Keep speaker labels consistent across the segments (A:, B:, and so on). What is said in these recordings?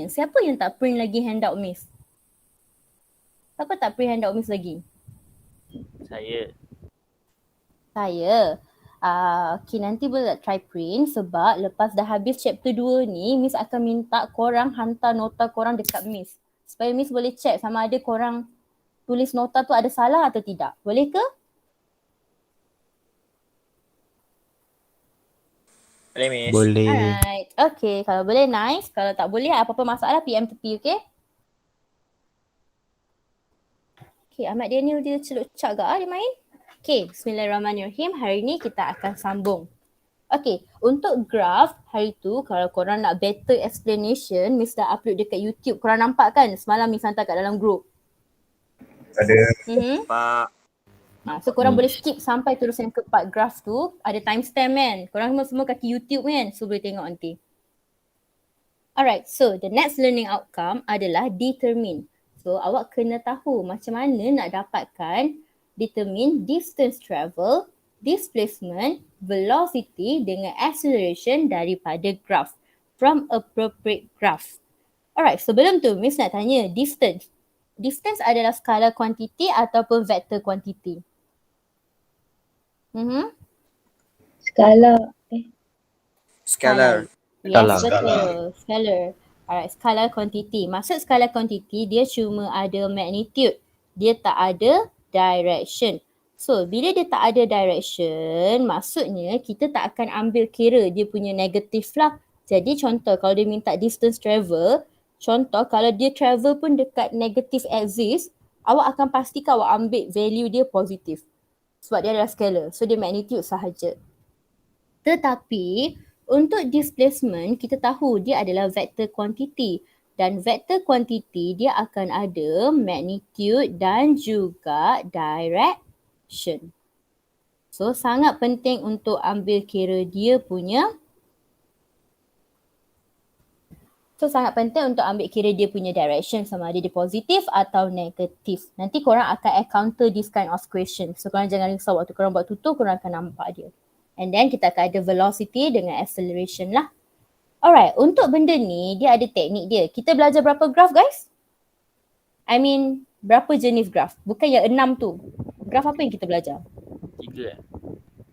A: Siapa yang tak print lagi handout Miss? Siapa tak print handout Miss lagi?
B: Saya.
A: Okay, nanti boleh try print sebab lepas dah habis chapter 2 ni, Miss akan minta korang hantar nota korang dekat Miss. Supaya Miss boleh check sama ada korang tulis nota tu ada salah atau tidak. Boleh ke?
B: Boleh Miss.
C: Boleh.
A: Alright. Okay, kalau boleh nice. Kalau tak boleh apa-apa masalah PM tepi, okay? Okay, Ahmad Daniel dia celup cak gak dia main? Okay, Bismillahirrahmanirrahim. Hari ni kita akan sambung. Okay, untuk graph hari tu kalau korang nak better explanation, Miss dah upload dekat YouTube. Korang nampak kan? Semalam Miss hantar kat dalam group.
D: Ada.
B: Pak.
A: So korang boleh skip sampai terus yang ke part graph tu. Ada timestamp kan? Korang semua kaki YouTube kan? So boleh tengok nanti. Alright, so the next learning outcome adalah determine. So awak kena tahu macam mana nak dapatkan determine distance travel, displacement, velocity dengan acceleration daripada graph from appropriate graph. Alright, sebelum tu Miss nak tanya distance. Distance adalah skala kuantiti ataupun vektor kuantiti?
D: Skala.
B: Scalar.
A: Yes,
C: Skala.
A: betul. Scalar. Alright, skala kuantiti. Maksud skala kuantiti, dia cuma ada magnitude. Dia tak ada direction. So, bila dia tak ada direction, maksudnya kita tak akan ambil kira dia punya negatif lah. Jadi contoh, kalau dia minta distance travel, contoh kalau dia travel pun dekat negative axis, awak akan pastikan awak ambil value dia positif. Sebab dia adalah scalar. So, dia magnitude sahaja. Tetapi untuk displacement kita tahu dia adalah vector quantity dan vector quantity dia akan ada magnitude dan juga direction. So sangat penting untuk ambil kira dia punya direction sama ada dia positif atau negatif. Nanti korang akan encounter this kind of question. So korang jangan risau waktu korang buat tutur korang akan nampak dia. And then kita akan ada velocity dengan acceleration lah. Alright, untuk benda ni dia ada teknik dia. Kita belajar berapa graph guys? I mean berapa jenis graph? Bukan yang 6 tu. Graph apa yang kita belajar?
B: 3.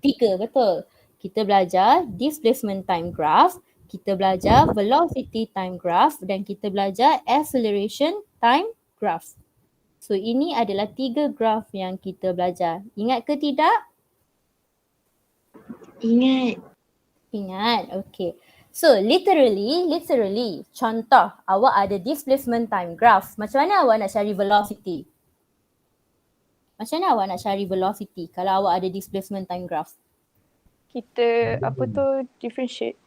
A: 3, betul. Kita belajar displacement time graph, kita belajar velocity time graph dan kita belajar acceleration time graph. So ini adalah 3 graph yang kita belajar. Ingat ke tidak? Ingat, okay. So literally, contoh awak ada displacement time graph. Macam mana awak nak cari velocity? Kalau awak ada displacement time graph?
E: Kita differentiate.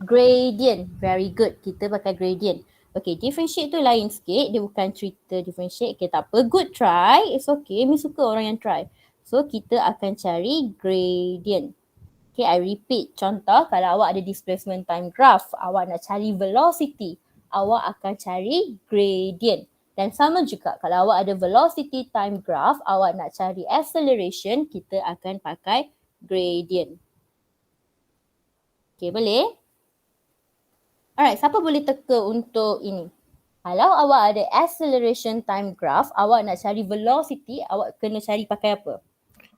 A: Gradient, very good. Kita pakai gradient. Okay, differentiate tu lain sikit. Dia bukan cerita differentiate. Okay, tak apa. Good try. It's okay. Miss suka orang yang try. So, kita akan cari gradient. Okay, I repeat. Contoh, kalau awak ada displacement time graph, awak nak cari velocity, awak akan cari gradient. Dan sama juga, kalau awak ada velocity time graph, awak nak cari acceleration, kita akan pakai gradient. Okay, boleh? Alright, siapa boleh teka untuk ini? Kalau awak ada acceleration time graph, awak nak cari velocity, awak kena cari pakai apa?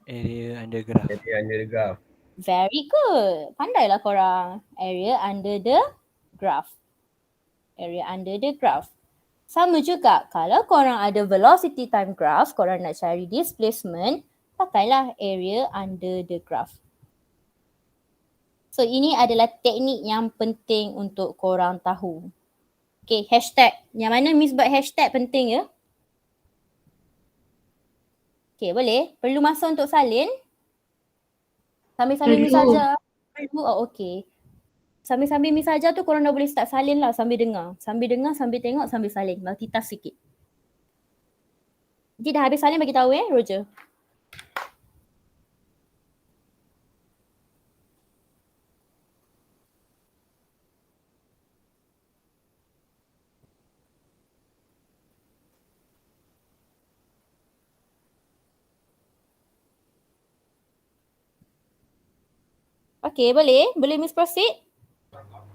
C: Area under graph.
A: Very good. Pandailah korang. Area under the graph. Sama juga, kalau korang ada velocity time graph, korang nak cari displacement, pakailah area under the graph. So ini adalah teknik yang penting untuk korang tahu. Okay, hashtag. Yang mana Miss buat hashtag penting ya? Okay, boleh? Perlu masa untuk salin? Sambil-sambil Miss ajar. Oh, okay. Sambil-sambil Miss ajar tu korang dah boleh start salin lah sambil dengar. Sambil tengok, sambil salin. Multitask sikit. Jadi dah habis salin bagi tahu Roger. Okay, boleh? Boleh Miss proceed?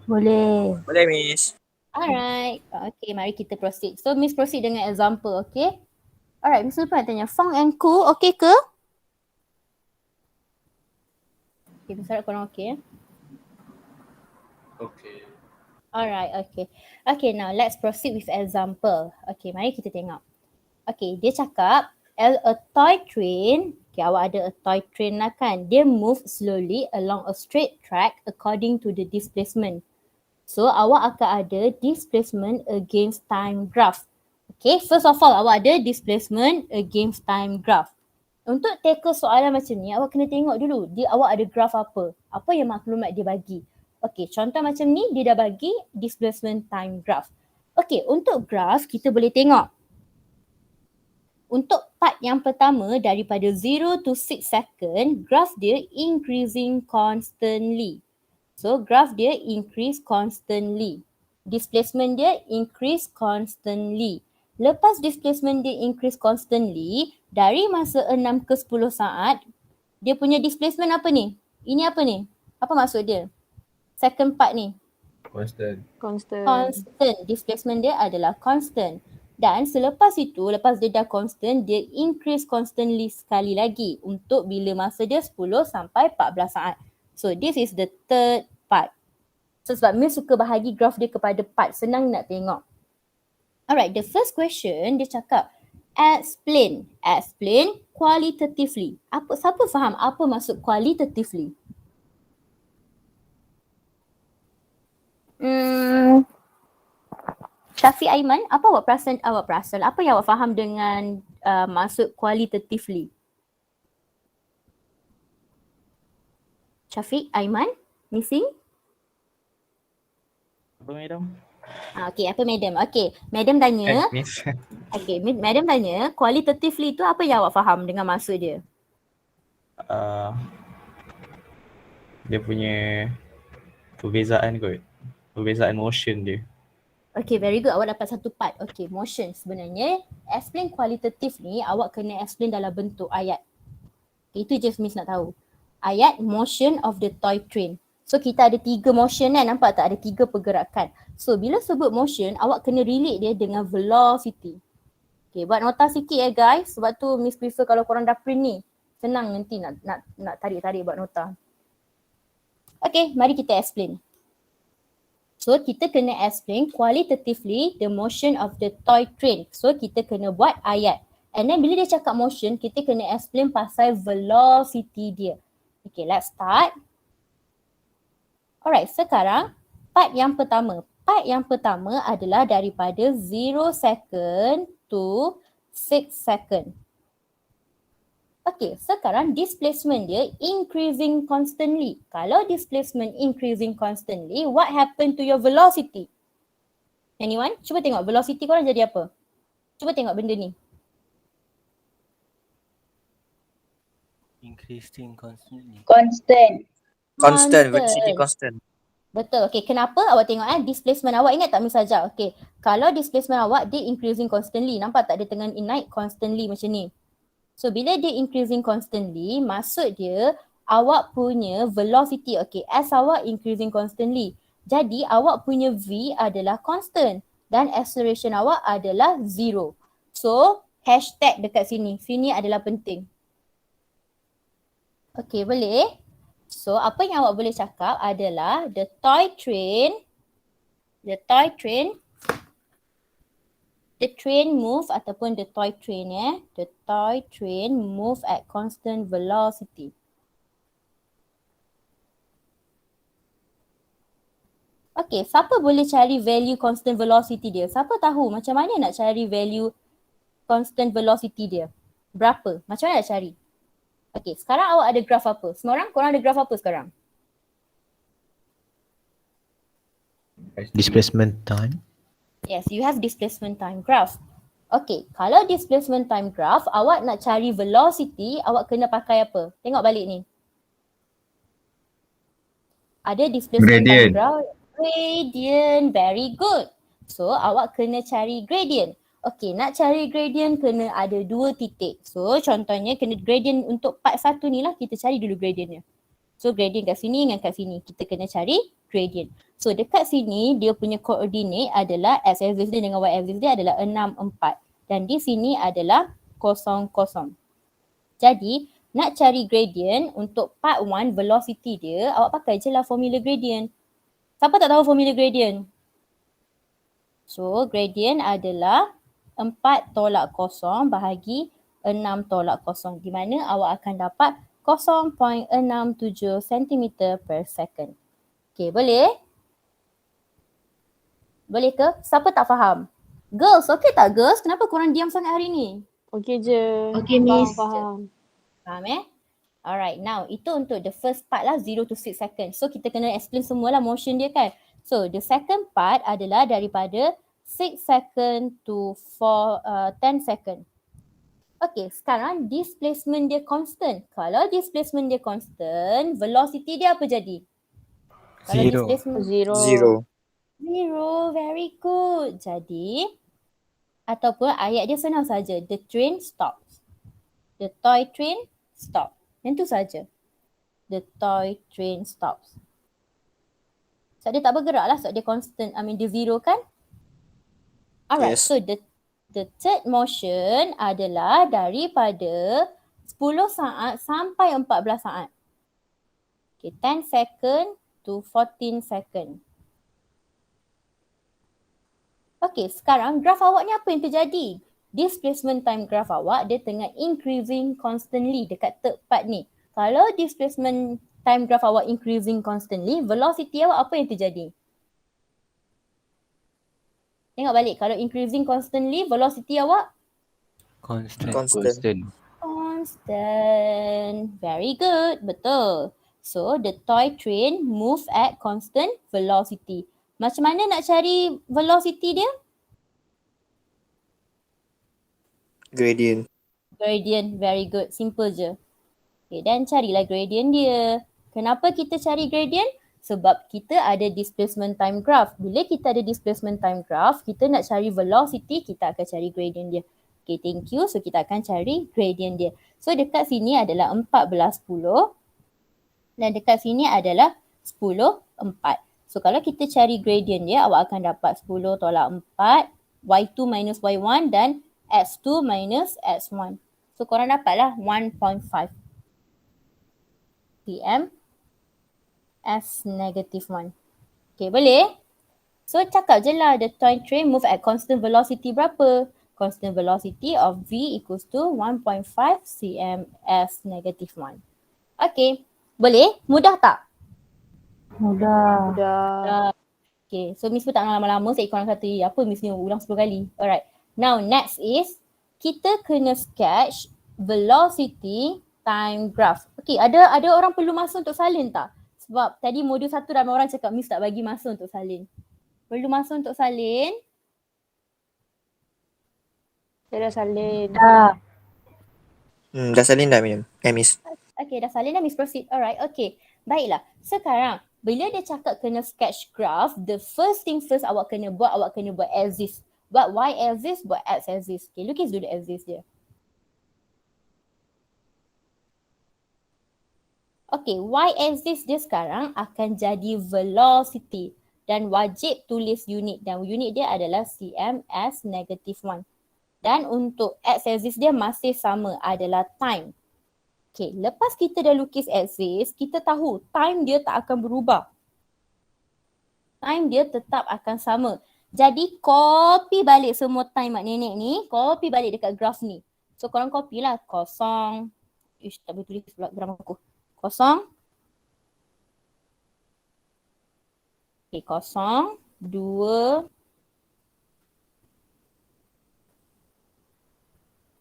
A: Boleh.
B: Boleh Miss.
A: Alright. Okay, mari kita proceed. So, Miss proceed dengan example, okay? Alright, Miss Lupa nak tanya, Fong and Ku okay ke? Okay, Miss harap korang okay.
C: Okay.
A: Alright, okay. Okay, now let's proceed with example. Okay, mari kita tengok. Okay, dia cakap, a toy train, okay, awak ada a toy train lah kan. Dia move slowly along a straight track according to the displacement. So, awak akan ada displacement against time graph. Okay, first of all, awak ada displacement against time graph. Untuk tackle soalan macam ni, awak kena tengok dulu, awak ada graph apa? Apa yang maklumat dia bagi? Okay, contoh macam ni, dia dah bagi displacement time graph. Okay, untuk graph, kita boleh tengok. Untuk part yang pertama, daripada 0 to 6 second, graph dia increasing constantly. So, graph dia increase constantly. Displacement dia increase constantly. Lepas displacement dia increase constantly, dari masa 6 ke 10 saat, dia punya displacement apa ni? Ini apa ni? Apa maksud dia? Second part ni.
C: Constant.
A: Constant. Displacement dia adalah constant. Dan selepas itu, lepas dia dah constant, dia increase constantly sekali lagi untuk bila masa dia 10 sampai 14 saat. So this is the third part. So sebab Miss suka bahagi graph dia kepada part, senang nak tengok. Alright, the first question dia cakap explain qualitatively. Siapa faham apa maksud qualitatively? Syafiq Aiman, apa awak perasan? Apa yang awak faham dengan maksud qualitatively? Syafiq Aiman, missing?
B: Apa madam?
A: Okay, apa madam? Okay, madam tanya.
B: Miss.
A: Okay, madam tanya, qualitatively tu apa yang awak faham dengan maksud dia?
F: Dia punya perbezaan kot. Perbezaan motion dia.
A: Okay, very good. Awak dapat satu part. Okay, motion. Sebenarnya, explain qualitative ni awak kena explain dalam bentuk ayat. Okay, itu je Miss nak tahu. Ayat motion of the toy train. So, kita ada 3 motion kan? Nampak tak? Ada 3 pergerakan. So, bila sebut motion, awak kena relate dia dengan velocity. Okay, buat nota sikit ya guys. Sebab tu Miss prefer kalau korang dah print ni. Senang nanti nak tarik-tarik buat nota. Okay, mari kita explain. So, kita kena explain qualitatively the motion of the toy train. So, kita kena buat ayat. And then bila dia cakap motion, kita kena explain pasal velocity dia. Okay, let's start. Alright, sekarang part yang pertama. Part yang pertama adalah daripada 0 second to 6 second. Okay, sekarang displacement dia increasing constantly. Kalau displacement increasing constantly, what happened to your velocity? Anyone? Cuba tengok velocity korang jadi apa? Cuba tengok benda ni.
C: Increasing constantly.
D: Constant.
B: Constant, velocity constant.
A: Betul. Okay, kenapa awak tengok displacement awak ingat tak Miss ajar? Okay, kalau displacement awak dia increasing constantly, nampak tak dia tengah naik constantly macam ni. So bila dia increasing constantly, maksud dia awak punya velocity, okay, as awak increasing constantly. Jadi awak punya V adalah constant dan acceleration awak adalah 0. So hashtag dekat sini, sini adalah penting. Okay, boleh? So apa yang awak boleh cakap adalah the toy train move ataupun the toy train the toy train move at constant velocity. Okay, siapa boleh cari value constant velocity dia? Siapa tahu macam mana nak cari value constant velocity dia? Berapa? Macam mana nak cari? Okay, sekarang awak ada graf apa? Semua orang, korang ada graf apa sekarang?
G: Displacement time.
A: Yes, you have displacement time graph. Okay, kalau displacement time graph, awak nak cari velocity, awak kena pakai apa? Tengok balik ni. Ada displacement time graph. Gradient, very good. So, awak kena cari gradient. Okay, nak cari gradient kena ada 2 titik. So, contohnya kena gradient untuk part 1 ni lah, kita cari dulu gradientnya. So, gradient kat sini dengan kat sini. Kita kena cari gradient. So dekat sini dia punya koordinat adalah x-axis dia dengan y-axis dia adalah 6, 4. Dan di sini adalah 0, 0. Jadi nak cari gradient untuk part 1 velocity dia, awak pakai je lah formula gradient. Siapa tak tahu formula gradient? So gradient adalah 4 tolak 0 bahagi 6 tolak 0. Di mana awak akan dapat 0.67 cm per second. Okay, boleh? Boleh ke? Siapa tak faham? Girls, okay tak girls? Kenapa korang diam sangat hari ni?
E: Okay je.
D: Okay, Miss.
E: Faham.
A: Faham Alright, now itu untuk the first part lah 0 to 6 seconds. So kita kena explain semualah motion dia kan. So the second part adalah daripada 6 second to 10 second. Okay, sekarang displacement dia constant. Kalau displacement dia constant, velocity dia apa jadi? Kalau
B: Zero.
A: displacement
B: Zero.
A: Zero, very good. Jadi, ataupun ayat dia senang saja. The train stops. The toy train stops. Yang tu saja. The toy train stops. Sebab dia tak bergerak lah sebab dia constant. dia zero kan? Alright,
B: Yes.
A: so the third motion adalah daripada 10 saat sampai 14 saat. Okay, 10 second to 14 second. Okay, sekarang graf awak ni apa yang terjadi? Displacement time graph awak dia tengah increasing constantly dekat third part ni. Kalau displacement time graph awak increasing constantly, velocity awak apa yang terjadi? Tengok balik, kalau increasing constantly, velocity awak
C: Constant.
B: Constant.
A: constant. Very good, betul. So the toy train move at constant velocity. Macam mana nak cari velocity dia?
B: Gradient.
A: Gradient, very good. Simple je. Okay, dan carilah gradient dia. Kenapa kita cari gradient? Sebab kita ada displacement time graph. Bila kita ada displacement time graph, kita nak cari velocity, kita akan cari gradient dia. Okay, thank you. So kita akan cari gradient dia. So dekat sini adalah 14, 10. Dan dekat sini adalah 10, 4. So kalau kita cari gradient dia, awak akan dapat 10 tolak 4, y2 minus y1 dan x2 minus x1. So korang dapatlah 1.5 cm as -1. Okay, boleh? So cakap je lah the toy train move at constant velocity berapa? Constant velocity of v equals to 1.5 cm as -1. Okay, boleh? Mudah tak?
D: Mudah.
E: Dah.
A: Okay, so Miss pun tak nak lama-lama saya korang kata apa Miss ni ulang 10 kali. Alright, now next is kita kena sketch velocity time graph. Okay, ada orang perlu masa untuk salin tak? Sebab tadi modul 1 ramai orang cakap Miss tak bagi masa untuk salin. Perlu masa untuk salin?
E: Saya dah salin.
D: Dah.
B: Dah salin dah, Miss.
A: Okay, dah salin dah Miss, proceed. Alright, okay. Baiklah, sekarang bila dia cakap kena sketch graph, the first thing first awak kena buat axis. Buat y axis, buat x axis. Okay, lukis dulu axis dia. Okay, y axis dia sekarang akan jadi velocity. Dan wajib tulis unit. Dan unit dia adalah cm as -1. Dan untuk x axis dia masih sama, adalah time. Okay, lepas kita dah lukis axis, kita tahu time dia tak akan berubah. Time dia tetap akan sama. Jadi copy balik semua time mak nenek ni, copy balik dekat graf ni. So korang copy lah 0. Tak boleh tulis pula gram aku. 0. Okay, 0, 2,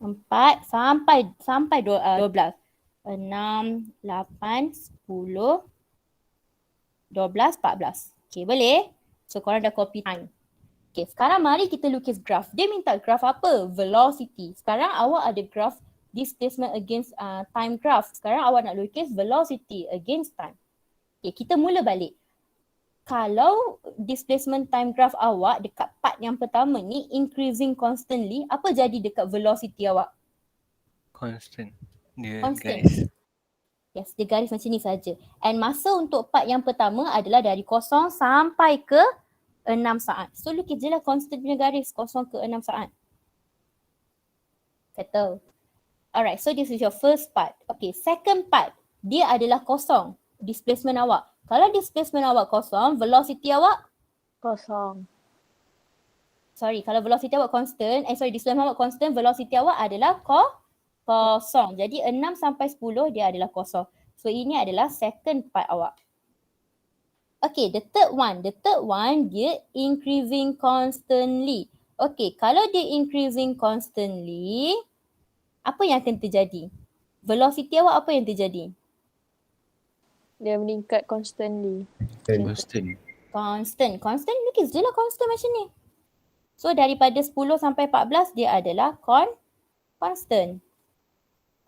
A: 4 sampai 12. 6, 8, 10, 12, 14. Okay, boleh? So korang dah copy time. Okay, sekarang mari kita lukis graf. Dia minta graf apa? Velocity. Sekarang awak ada graf displacement against time graph. Sekarang awak nak lukis velocity against time. Okay, kita mula balik. Kalau displacement time graph awak dekat part yang pertama ni increasing constantly, apa jadi dekat velocity awak?
C: Constant. Dia
A: Constant.
C: guys.
A: Yes, dia garis macam ni saja. And masa untuk part yang pertama adalah dari 0 sampai ke 6 saat. So lukis je lah constant punya garis 0 ke 6 saat. Settle. Alright, so this is your first part. Okay, second part. Dia adalah kosong. Displacement awak. Kalau displacement awak kosong, velocity awak
E: Kosong.
A: kalau velocity awak constant, displacement awak constant, velocity awak adalah kosong. Jadi 6 sampai 10 dia adalah kosong. So ini adalah second part awak. Okay, the third one dia increasing constantly. Okay, kalau dia increasing constantly, apa yang akan terjadi? Velocity awak apa yang terjadi?
E: Dia meningkat constantly.
C: Constant.
A: Constant lukis je lah constant macam ni. So daripada 10 sampai 14 dia adalah constant.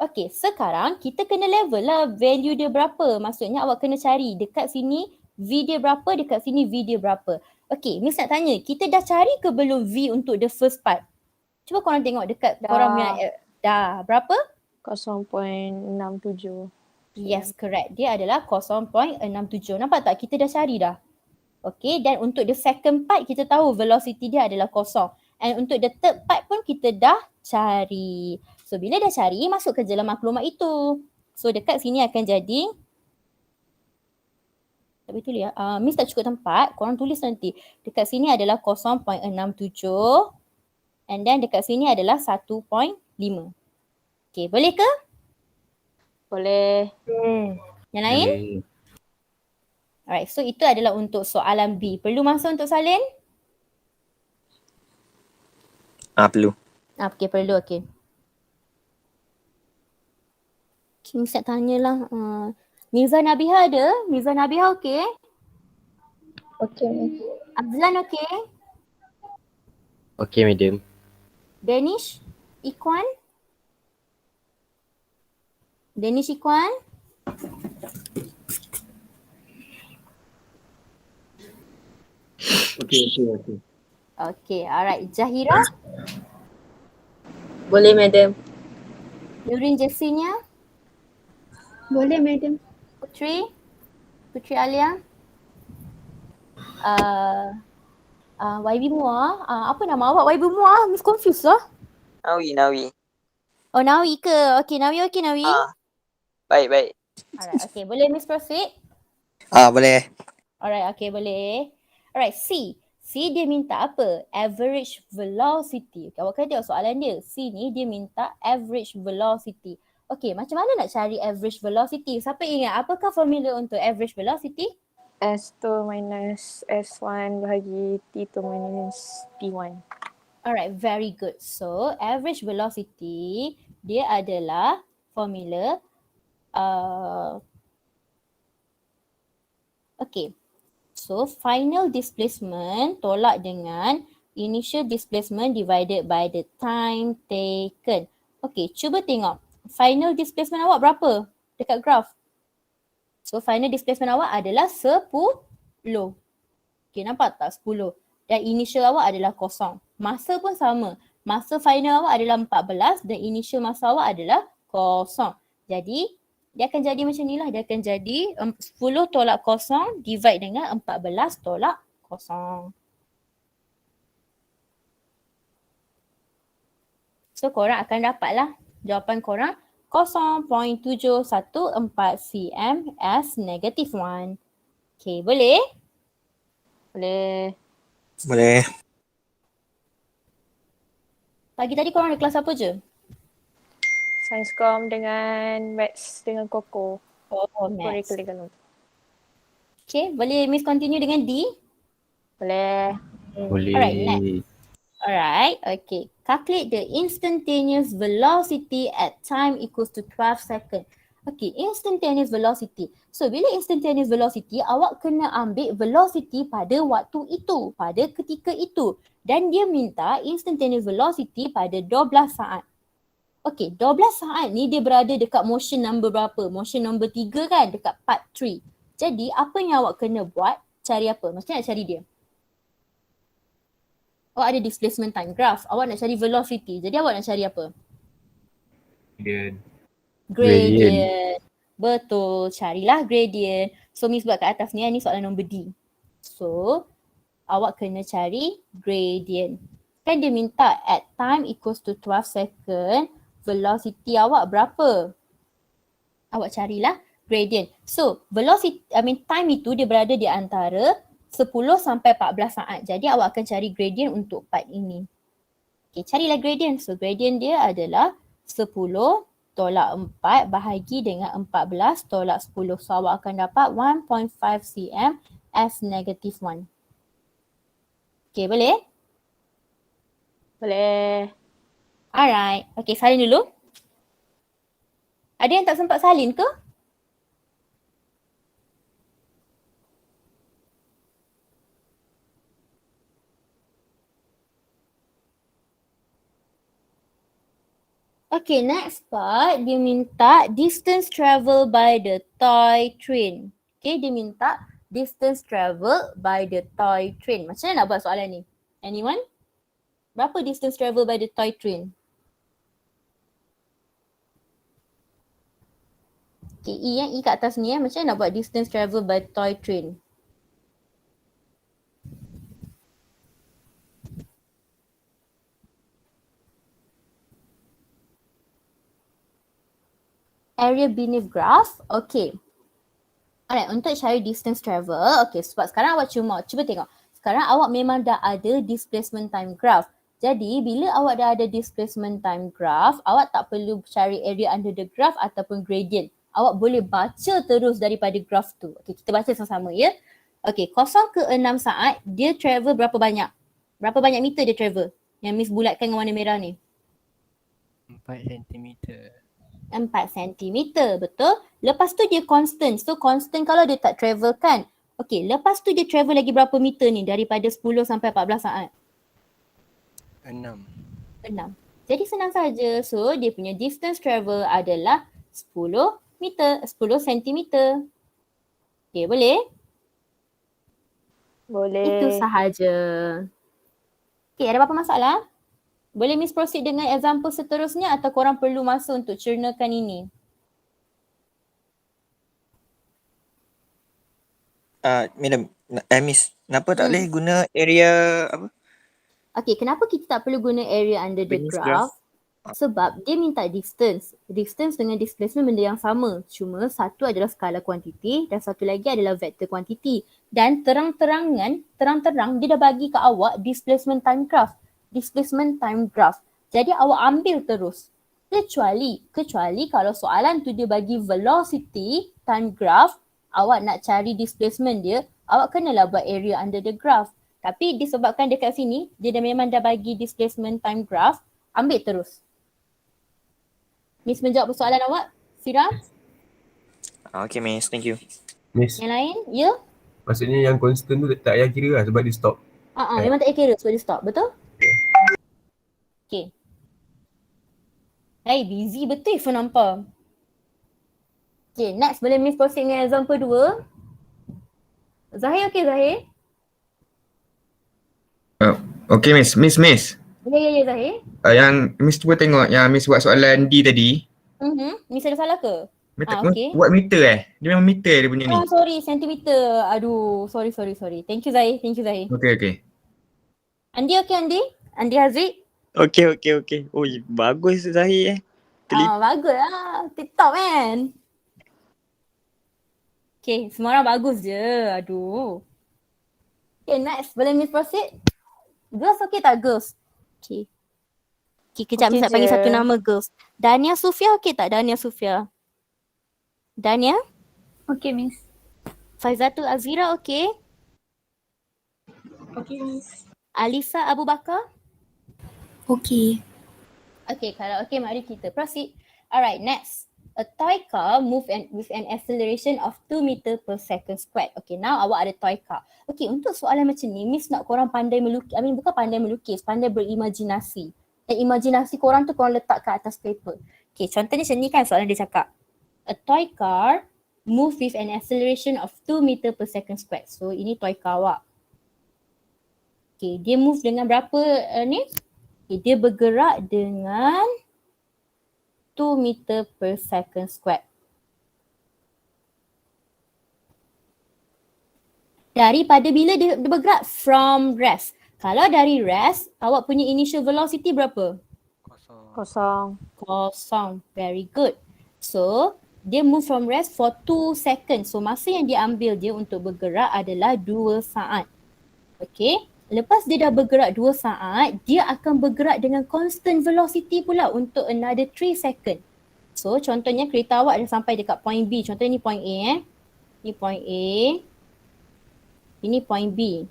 A: Okay, sekarang kita kena level lah value dia berapa. Maksudnya awak kena cari dekat sini V dia berapa, dekat sini V dia berapa. Okay, Miss nak tanya, kita dah cari ke belum V untuk the first part? Cuba korang tengok dekat korang punya dah berapa?
E: 0.67.
A: Yes, correct. Dia adalah 0.67. Nampak tak? Kita dah cari dah. Okay, dan untuk the second part kita tahu velocity dia adalah kosong. And untuk the third part pun kita dah cari. So bila dah cari, masuk ke dalam maklumat itu. So dekat sini akan jadi, tak betul ya, Miss tak cukup tempat, korang tulis nanti. Dekat sini adalah 0.67 and then dekat sini adalah 1.5. Okay, boleh ke?
E: Boleh.
A: Yang lain? Alright, so itu adalah untuk soalan B. Perlu masa untuk salin?
B: Perlu.
A: Okay, perlu. Okay. Miss nak tanyalah. Mirza Nabiha ada? Mirza Nabiha okay?
E: Okay.
A: Azlan okay?
G: Okay, madam.
A: Danish? Ikhwan? Danish Ikhwan?
G: Okay.
A: Okay, alright. Jahira?
H: Boleh, madam.
A: Nurin Jessinya?
H: Boleh, madam.
A: Putri Alia? YB Muar? Apa nama awak YB Muar? Miss confused lah.
I: Nawi.
A: Oh, Nawi ke? Okay, Nawi okay Nawi?
I: Baik.
A: Alright, okay. Boleh Miss proceed?
B: Boleh.
A: Alright, okay boleh. Alright, C. C dia minta apa? Average velocity. Okay, awak kena tengok soalan dia. C ni dia minta average velocity. Okay, macam mana nak cari average velocity? Siapa ingat apakah formula untuk average velocity?
E: S2 minus S1 bahagi T2 minus T1.
A: Alright, very good. So, average velocity dia adalah formula okay. So, final displacement tolak dengan initial displacement divided by the time taken. Okay, cuba tengok. Final displacement awak berapa dekat graph? So, final displacement awak adalah 10. Okay, nampak tak 10? Dan initial awak adalah kosong. Masa pun sama. Masa final awak adalah 14 dan initial masa awak adalah kosong. Jadi, dia akan jadi macam ni lah. Dia akan jadi 10 tolak kosong divide dengan 14 tolak kosong. So, korang akan dapatlah jawapan korang 0.714 cm as negative 1. Okay, boleh?
E: Boleh.
A: Pagi tadi korang ada kelas apa je?
E: Science Com dengan Maths dengan Koko.
A: Oh, maths.
E: Curriculum.
A: Okay, boleh Miss continue dengan D?
E: Boleh.
A: Alright, next. Alright, okay. Calculate the instantaneous velocity at time equals to 12 seconds. Okay, instantaneous velocity. So, bila instantaneous velocity, awak kena ambil velocity pada waktu itu, pada ketika itu. Dan dia minta instantaneous velocity pada 12 saat. Okay, 12 saat ni dia berada dekat motion number berapa? Motion number 3 kan? Dekat part 3. Jadi, apa yang awak kena buat? Cari apa? Macam nak cari dia? Awak ada displacement time graph. Awak nak cari velocity. Jadi awak nak cari apa?
C: Gradient.
A: Gradient. Betul, carilah gradient. So Miss buat kat atas ni soalan nombor D. So awak kena cari gradient. Kan dia minta at time equals to 12 second, velocity awak berapa? Awak carilah gradient. So time itu dia berada di antara 10 sampai 14 saat. Jadi awak akan cari gradient untuk part ini. Okay, carilah gradient. So gradient dia adalah 10 tolak 4 bahagi dengan 14 tolak 10. So awak akan dapat 1.5 cm as negative 1. Okay, boleh?
E: Boleh.
A: Alright. Okay, salin dulu. Ada yang tak sempat salin ke? Okay, next part dia minta distance travel by the toy train. Okay, dia minta distance travel by the toy train. Macam mana nak buat soalan ni? Anyone? Berapa distance travel by the toy train? Okay, E kat atas ni macam mana nak buat distance travel by toy train? Area beneath graph. Okay. Alright, untuk cari distance travel. Okay, sebab sekarang awak cuba tengok. Sekarang awak memang dah ada displacement time graph. Jadi, bila awak dah ada displacement time graph, awak tak perlu cari area under the graph ataupun gradient. Awak boleh baca terus daripada graph tu. Okay, kita baca sama-sama ya. Okay, 0 ke 6 saat, dia travel berapa banyak? Berapa banyak meter dia travel? Yang Miss bulatkan dengan warna merah ni.
C: 4 cm.
A: 4 cm, betul. Lepas tu dia constant. So constant kalau dia tak travel kan. Okay, lepas tu dia travel lagi berapa meter ni daripada 10 sampai 14 saat?
C: 6.
A: 6. Jadi senang saja. So dia punya distance travel adalah 10 meter, 10 cm. Okay, boleh?
E: Boleh.
A: Itu sahaja. Okay, ada apa-apa masalah? Boleh Miss proceed dengan example seterusnya atau korang perlu masa untuk cernakan ini?
B: Madam, Miss, kenapa tak boleh guna area apa?
A: Okay, kenapa kita tak perlu guna area under the
B: Beneath
A: graph? Sebab dia minta distance. Distance dengan displacement benda yang sama. Cuma satu adalah skala kuantiti dan satu lagi adalah vektor kuantiti. Dan terang dia dah bagi ke awak displacement time graph. Displacement time graph. Jadi awak ambil terus. Kecuali kalau soalan tu dia bagi velocity time graph, awak nak cari displacement dia, awak kenalah buat area under the graph. Tapi disebabkan dekat sini, dia memang dah bagi displacement time graph, ambil terus. Miss menjawab soalan awak, Fira?
B: Okay, Miss. Thank you.
C: Miss,
A: Yang lain? Ya?
C: maksudnya yang constant tu tak payah kira lah sebab dia stop.
A: Memang tak payah kira sebab dia stop, betul? Okay. Hey, busy betul Ifan nampak. Okay, next boleh Miss proceed dengan example 2. Zahir okey Zahir?
G: Okay Miss.
A: Ya Zahir.
G: Yang Miss cuba tengok yang Miss buat soalan D tadi.
A: Miss ada salah ke? Okay.
G: Buat meter Dia memang meter dia punya ni.
A: Sorry, sentimeter. Aduh, sorry. Thank you Zahir.
G: Okay.
A: Andi okey Andi? Andi Haziq?
B: Okay. Oh, bagus Zahir
A: Bagus lah. TikTok kan? Okay, semua orang bagus je. Aduh. Okay, next. Boleh Miss proceed? Girls okey tak girls? Okay, kejap Miss nak panggil satu nama girls. Dania Sufia okey tak? Dania?
H: Okay, Miss.
A: Faizatul Azira okey?
H: Okay, Miss.
A: Alisa Abu Bakar?
H: Okay.
A: Okay, kalau okay mari kita proceed. Alright, next. A toy car move with an acceleration of 2 meter per second squared. Okay, now awak ada toy car. Okay, untuk soalan macam ni, Miss nak korang pandai melukis. Bukan pandai melukis, pandai berimajinasi. Dan imajinasi korang tu korang letak kat atas paper. Okay, contohnya macam ni kan soalan dia cakap. A toy car move with an acceleration of 2 meter per second squared. So, ini toy car awak. Okay, dia move dengan berapa ni? Okay, dia bergerak dengan 2 meter per second squared. Daripada bila dia bergerak? From rest. Kalau dari rest, awak punya initial velocity berapa?
E: Kosong.
A: Kosong. Very good. So, dia move from rest for 2 seconds. So, masa yang dia ambil dia untuk bergerak adalah 2 saat. Okay. Lepas dia dah bergerak 2 saat, dia akan bergerak dengan constant velocity pula untuk another 3 second. So, contohnya kereta awak dah sampai dekat point B. Contohnya ni point A Ni point A. Ini point B.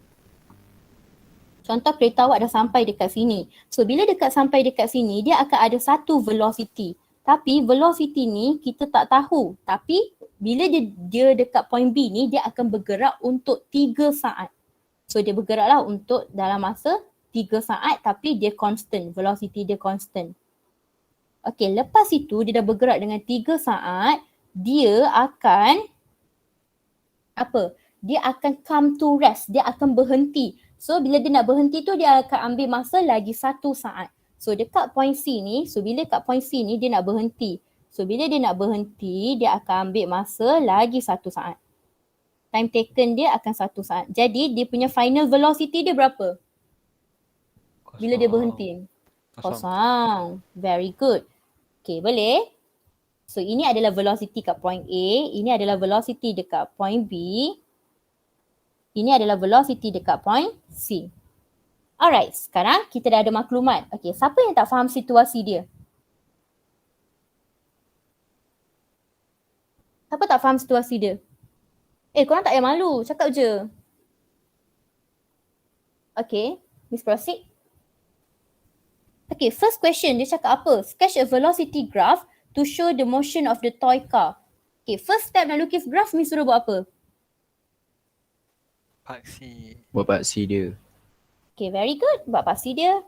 A: Contoh kereta awak dah sampai dekat sini. So, bila sampai dekat sini, dia akan ada satu velocity. Tapi velocity ni kita tak tahu. Tapi bila dia dekat point B ni, dia akan bergerak untuk 3 saat. So dia bergeraklah untuk dalam masa 3 saat tapi dia constant. Velocity dia constant. Okay, lepas itu dia dah bergerak dengan 3 saat, dia akan dia akan come to rest. Dia akan berhenti. So bila dia nak berhenti tu dia akan ambil masa lagi 1 saat. So dekat point C ni, bila kat point C ni dia nak berhenti. So bila dia nak berhenti, dia akan ambil masa lagi 1 saat. Time taken dia akan 1 saat. Jadi dia punya final velocity dia berapa? Bila dia berhenti? Kosong. Very good. Okay, boleh? So ini adalah velocity kat point A. Ini adalah velocity dekat point B. Ini adalah velocity dekat point C. Alright, sekarang kita dah ada maklumat. Okay, siapa yang tak faham situasi dia? Siapa tak faham situasi dia? Korang tak payah malu, cakap je. Okay, Miss proceed. Okay, first question dia cakap apa? Sketch a velocity graph to show the motion of the toy car. Okay, first step nak lukis graph, Miss suruh buat apa?
C: Buat paksi dia.
A: Okay, very good. Buat paksi dia.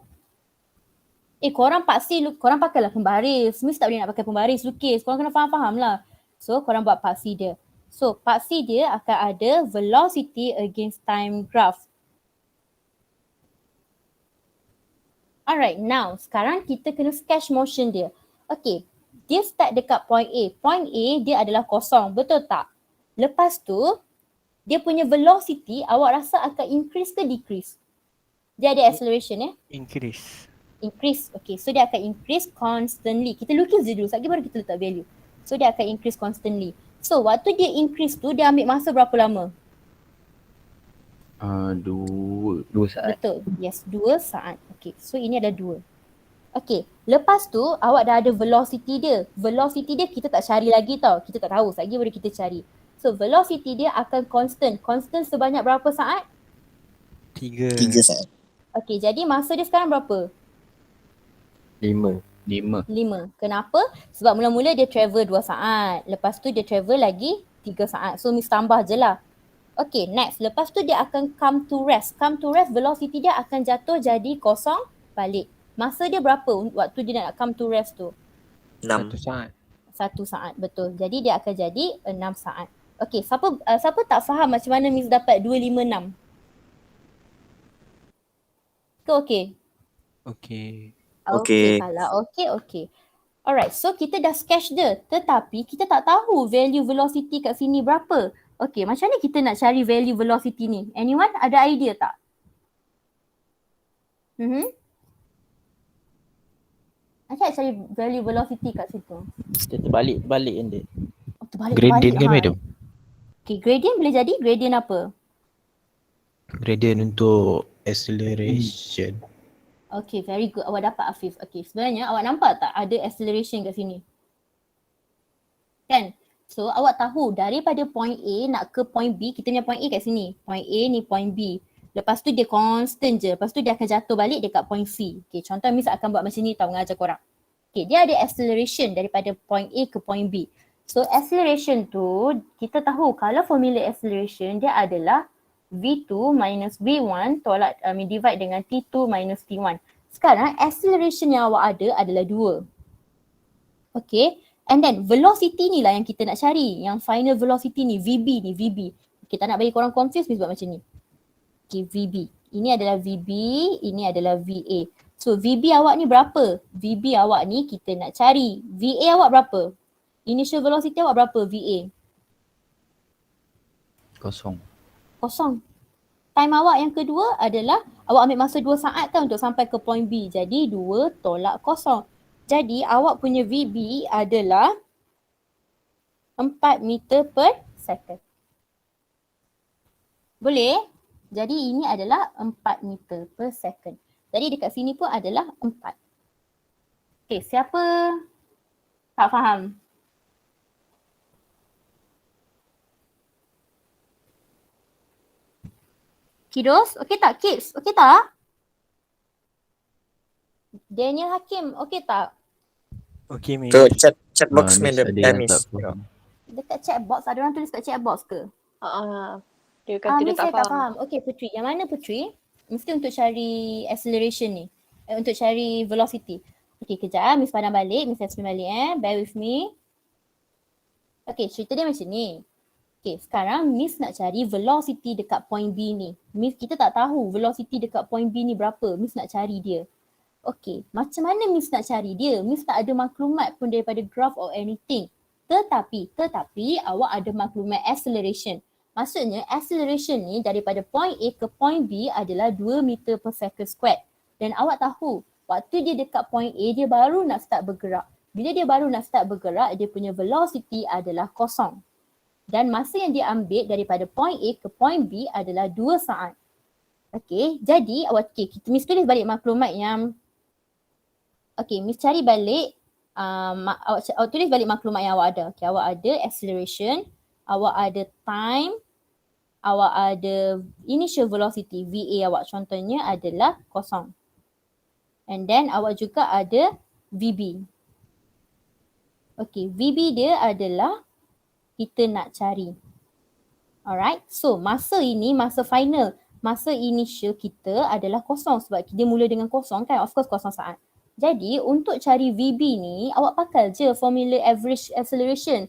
A: Korang pakailah pembaris. Miss tak boleh nak pakai pembaris lukis. Korang kena faham-faham lah. So, korang buat paksi dia. So, paksi dia akan ada velocity against time graph. Alright, now sekarang kita kena sketch motion dia. Okay, dia start dekat point A. Point A dia adalah kosong, betul tak? Lepas tu, dia punya velocity awak rasa akan increase ke decrease? Dia ada acceleration
C: Increase.
A: Increase, okay. So dia akan increase constantly. Kita lukis je dulu, sekejap baru kita letak value. So dia akan increase constantly. So waktu dia increase tu, dia ambil masa berapa lama?
J: 2 saat.
A: Betul, yes, 2 saat. Okay, so ini ada 2. Okay, lepas tu awak dah ada velocity dia. Velocity dia kita tak cari lagi tau. Kita tak tahu, sekejap baru kita cari. So velocity dia akan constant. Constant sebanyak berapa saat?
C: 3
B: saat.
A: Okay, jadi masa dia sekarang berapa?
J: 5.
A: 5. Kenapa? Sebab mula-mula dia travel 2 saat. Lepas tu dia travel lagi 3 saat. So Miss tambah je lah. Okay, next. Lepas tu dia akan come to rest. Come to rest, velocity dia akan jatuh jadi kosong balik. Masa dia berapa waktu dia nak come to rest tu?
B: 6
C: saat.
A: 1 saat, betul. Jadi dia akan jadi 6 saat. Okay, siapa tak faham macam mana Miss dapat 256? Ke okay?
C: Okay.
B: Okay.
A: Kalau okay. Alright, so kita dah sketch dia. Tetapi kita tak tahu value velocity kat sini berapa. Okay, macam mana kita nak cari value velocity ni? Anyone ada idea tak? Macam nak cari value velocity kat situ?
F: Kita terbalik kan dia.
C: Gradient kan madam?
A: Okay, gradient boleh jadi gradient apa?
C: Gradient untuk acceleration.
A: Okay, very good. Awak dapat Afif. Okay, sebenarnya awak nampak tak ada acceleration kat sini? Kan? So, awak tahu daripada point A nak ke point B, kita punya point A kat sini. Point A ni point B. Lepas tu dia constant je. Lepas tu dia akan jatuh balik dekat point C. Okay, contoh Miss akan buat macam ni tau mengajar korang. Okay, dia ada acceleration daripada point A ke point B. So, acceleration tu, kita tahu kalau formula acceleration dia adalah V2 minus V1 tolak divide dengan T2 minus T1. Sekarang acceleration yang awak ada adalah 2. Okay. And then velocity ni lah yang kita nak cari. Yang final velocity ni, VB ni, VB. Kita nak bagi korang confuse, Miss buat macam ni. Okay, VB. Ini adalah VB, ini adalah VA. So VB awak ni berapa? VB awak ni kita nak cari. VA awak berapa? Initial velocity awak berapa VA?
J: Kosong.
A: kosong. Time awak yang kedua adalah awak ambil masa 2 saat kan untuk sampai ke point B. Jadi 2 tolak kosong. Jadi awak punya VB adalah 4 meter per second. Boleh? Jadi ini adalah 4 meter per second. Jadi dekat sini pun adalah 4. Okay, siapa tak faham? Kiddos, okey tak? Kids, okey tak? Daniel Hakim, okey tak?
C: Okay, Miss.
B: So chat box
C: Miss
B: madam.
C: ada yang
B: Miss.
C: tak faham.
A: Dekat chat box, ada orang tulis kat chat box ke?
E: Dia kata dia
A: Miss
E: tak
A: saya tak
E: faham.
A: faham. Okey Putri, yang mana Putri? Mesti untuk cari acceleration ni. Untuk cari velocity. Okey, kejap. Miss pandang balik. Miss explain balik Bear with me. Okey, cerita dia macam ni. Okey, sekarang Miss nak cari velocity dekat point B ni. Miss, kita tak tahu velocity dekat point B ni berapa. Miss nak cari dia. Okey, macam mana Miss nak cari dia? Miss tak ada maklumat pun daripada graph or anything. Tetapi awak ada maklumat acceleration. Maksudnya acceleration ni daripada point A ke point B adalah 2 meter per second squared. Dan awak tahu waktu dia dekat point A dia baru nak start bergerak. Bila dia baru nak start bergerak, dia punya velocity adalah kosong. Dan masa yang dia ambil daripada point A ke point B adalah 2 saat. Okey, jadi kita Miss tulis balik maklumat yang Miss cari balik awak tulis balik maklumat yang awak ada. Okey, awak ada acceleration, awak ada time, awak ada initial velocity VA awak contohnya adalah kosong. And then awak juga ada VB. Okey, VB dia adalah kita nak cari. Alright, so masa ini masa final, masa initial kita adalah kosong sebab dia mula dengan kosong kan, of course kosong saat. Jadi untuk cari VB ni awak pakai je formula average acceleration.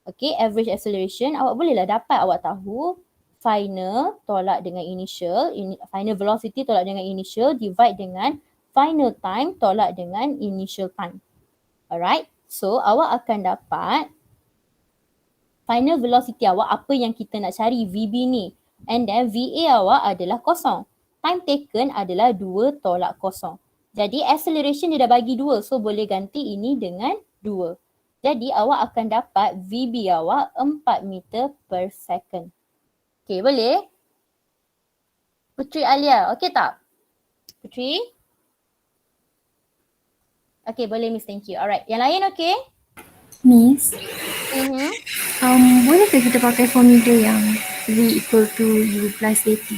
A: Okay, average acceleration awak bolehlah dapat, awak tahu final tolak dengan initial, final velocity tolak dengan initial divide dengan final time tolak dengan initial time. Alright, so awak akan dapat final velocity awak apa yang kita nak cari VB ni. And then VA awak adalah kosong. Time taken adalah 2 tolak kosong. Jadi acceleration dia dah bagi 2, so boleh ganti ini dengan 2. Jadi awak akan dapat VB awak 4 meter per second. Okay, boleh? Putri Alia, okay tak? Putri? Okay, boleh Miss, thank you. Alright, yang lain okay?
H: Miss,
A: Mm-hmm.
H: boleh ke kita pakai formula yang V equal to U plus AT?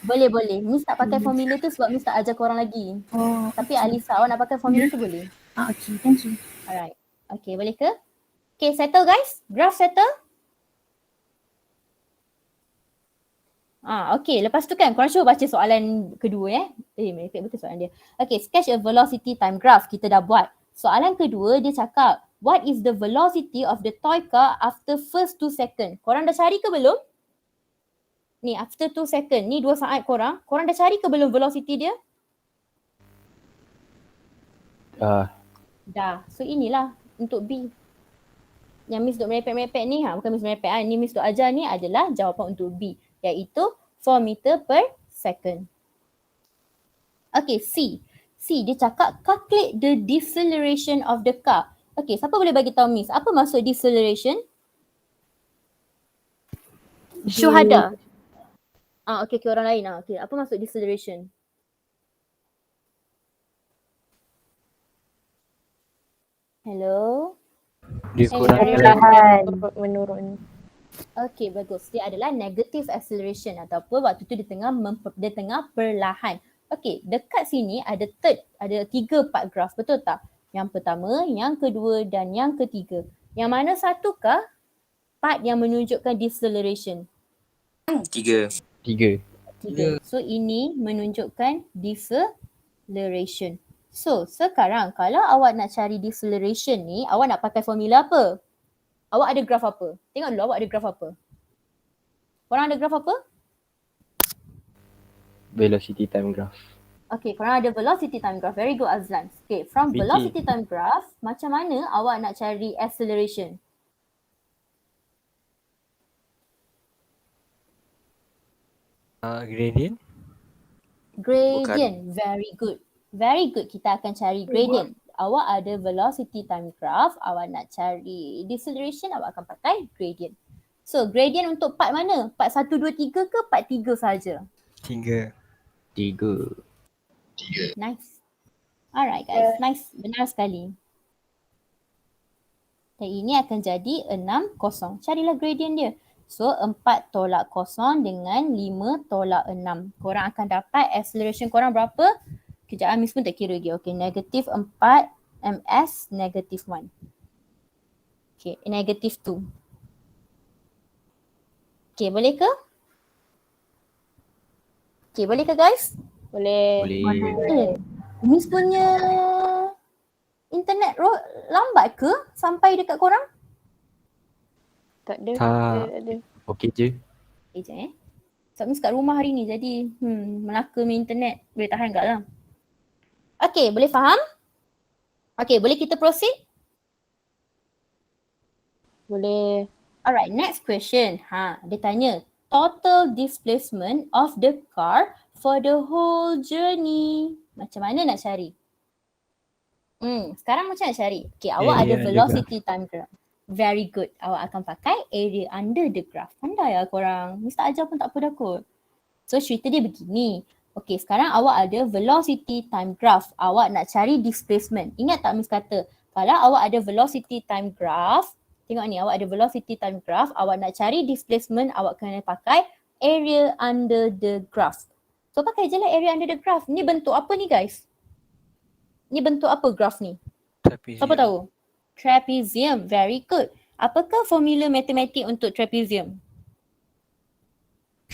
A: Boleh. Miss tak pakai formula tu sebab Miss tak ajar korang lagi.
H: Oh,
A: Tapi Alisa, awak nak pakai formula tu boleh?
H: okay, thank you.
A: Alright. Okay, boleh ke? Okay, settle guys? Graph settle? Okay, lepas tu kan korang cuba baca soalan kedua merepek betul soalan dia. Okay, sketch a velocity time graph. Kita dah buat. Soalan kedua dia cakap, what is the velocity of the toy car after first 2 second? Korang dah cari ke belum? Ni after 2 second, ni 2 saat korang dah cari ke belum velocity dia? Dah. So inilah untuk B. Yang Miss duk merepek-merepek ni, bukan Miss merepek ni Miss duk ajar ni adalah jawapan untuk B, iaitu 4 meter per second. Okay, C dia cakap calculate the deceleration of the car. Okay, siapa boleh bagi tahu Miss, apa maksud deceleration? Syuhada. Okay, orang lain Okay, apa maksud deceleration? Hello?
C: Dia kurang
D: Perlahan.
E: Menurun.
A: Okay, bagus. Dia adalah negative acceleration ataupun waktu tu dia tengah perlahan. Okay, dekat sini ada 3 part graph, betul tak? Yang pertama, yang kedua dan yang ketiga. Yang mana satukah part yang menunjukkan deceleration?
B: 3.
C: 3.
A: So ini menunjukkan deceleration. So sekarang kalau awak nak cari deceleration ni, awak nak pakai formula apa? Awak ada graf apa? Tengok dulu awak ada graf apa? Korang ada graf apa?
J: Velocity time graph.
A: Okay, korang ada velocity time graph. Very good Azlan. Okay, from
C: BT.
A: velocity time graph, macam mana awak nak cari acceleration?
C: Gradient.
A: Gradient. Very good. Very good. Kita akan cari gradient. Awak ada velocity time graph. Awak nak cari deceleration. Awak akan pakai gradient. So gradient untuk part mana? Part 1, 2, 3 ke part 3 saja?
C: 3.
J: 3.
A: Nice. Alright guys. Nice. Benar sekali. Dan ini akan jadi 6, kosong. Carilah gradient dia. So 4 tolak kosong dengan 5 tolak 6. Korang akan dapat acceleration korang berapa? Kejap Miss pun tak kira lagi. Okay, negatif 4 ms negatif 1. Okay, negatif 2. Okay, boleh ke? Okay, boleh ke guys?
E: Boleh.
J: Boleh.
A: Miss punya internet lambat ke sampai dekat korang?
E: Tak ada.
C: Tak.
E: Tak ada.
J: Okey je.
A: Sekejap Sebab Miss kat rumah hari ni jadi Melaka punya internet boleh tahan kat lah. Okay, boleh faham? Okay, boleh kita proceed?
E: Boleh.
A: Alright, next question. Dia tanya total displacement of the car for the whole journey. Macam mana nak cari? Sekarang macam nak cari? Okay, awak ada
C: Area under
A: velocity time graph. Very good. Awak akan pakai area under the graph. Pandai lah korang. Miss tak ajar pun tak apa dah kot. So cerita dia begini. Okay, sekarang awak ada velocity time graph. Awak nak cari displacement. Ingat tak Miss kata? Kalau awak ada velocity time graph, tengok ni, awak ada velocity time graph, awak nak cari displacement, awak kena pakai area under the graph. So pakai je lah area under the graph. Ni bentuk apa ni guys? Ni bentuk apa graph ni?
C: Trapezium.
A: Siapa tahu? Trapezium. Very good. Apakah formula matematik untuk trapezium?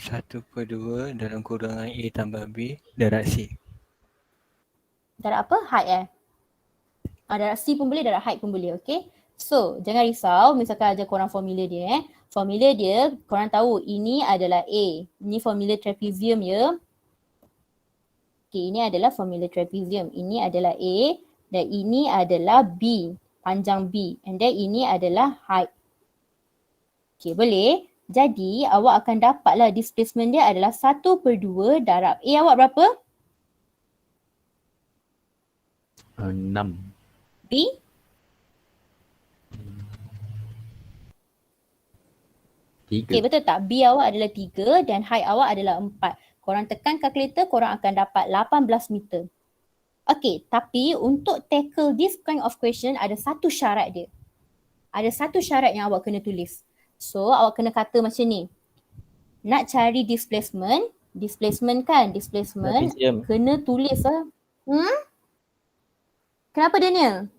C: 1/2 dalam kurangan A tambah B darab C.
A: Darab apa? Height darab C pun boleh, darab height pun boleh. Okay. So, jangan risau. Misalkan ajar korang formula dia. Formula dia, korang tahu ini adalah A. Ini formula trapezium ya. Okay, ini adalah formula trapezium. Ini adalah A dan ini adalah B. Panjang B. And then ini adalah height. Okay, boleh. Jadi, awak akan dapatlah displacement dia adalah 1/2 darab A awak berapa?
J: 6.
A: B? Okay,
J: 3.
A: betul tak? B awak adalah 3 dan height awak adalah 4. Korang tekan kalkulator, korang akan dapat 18 meter. Okay, tapi untuk tackle this kind of question, ada satu syarat dia. Ada satu syarat yang awak kena tulis. So, awak kena kata macam ni. Nak cari displacement kan? Displacement
F: Trapezium.
A: kena tulis lah. Kenapa Daniel?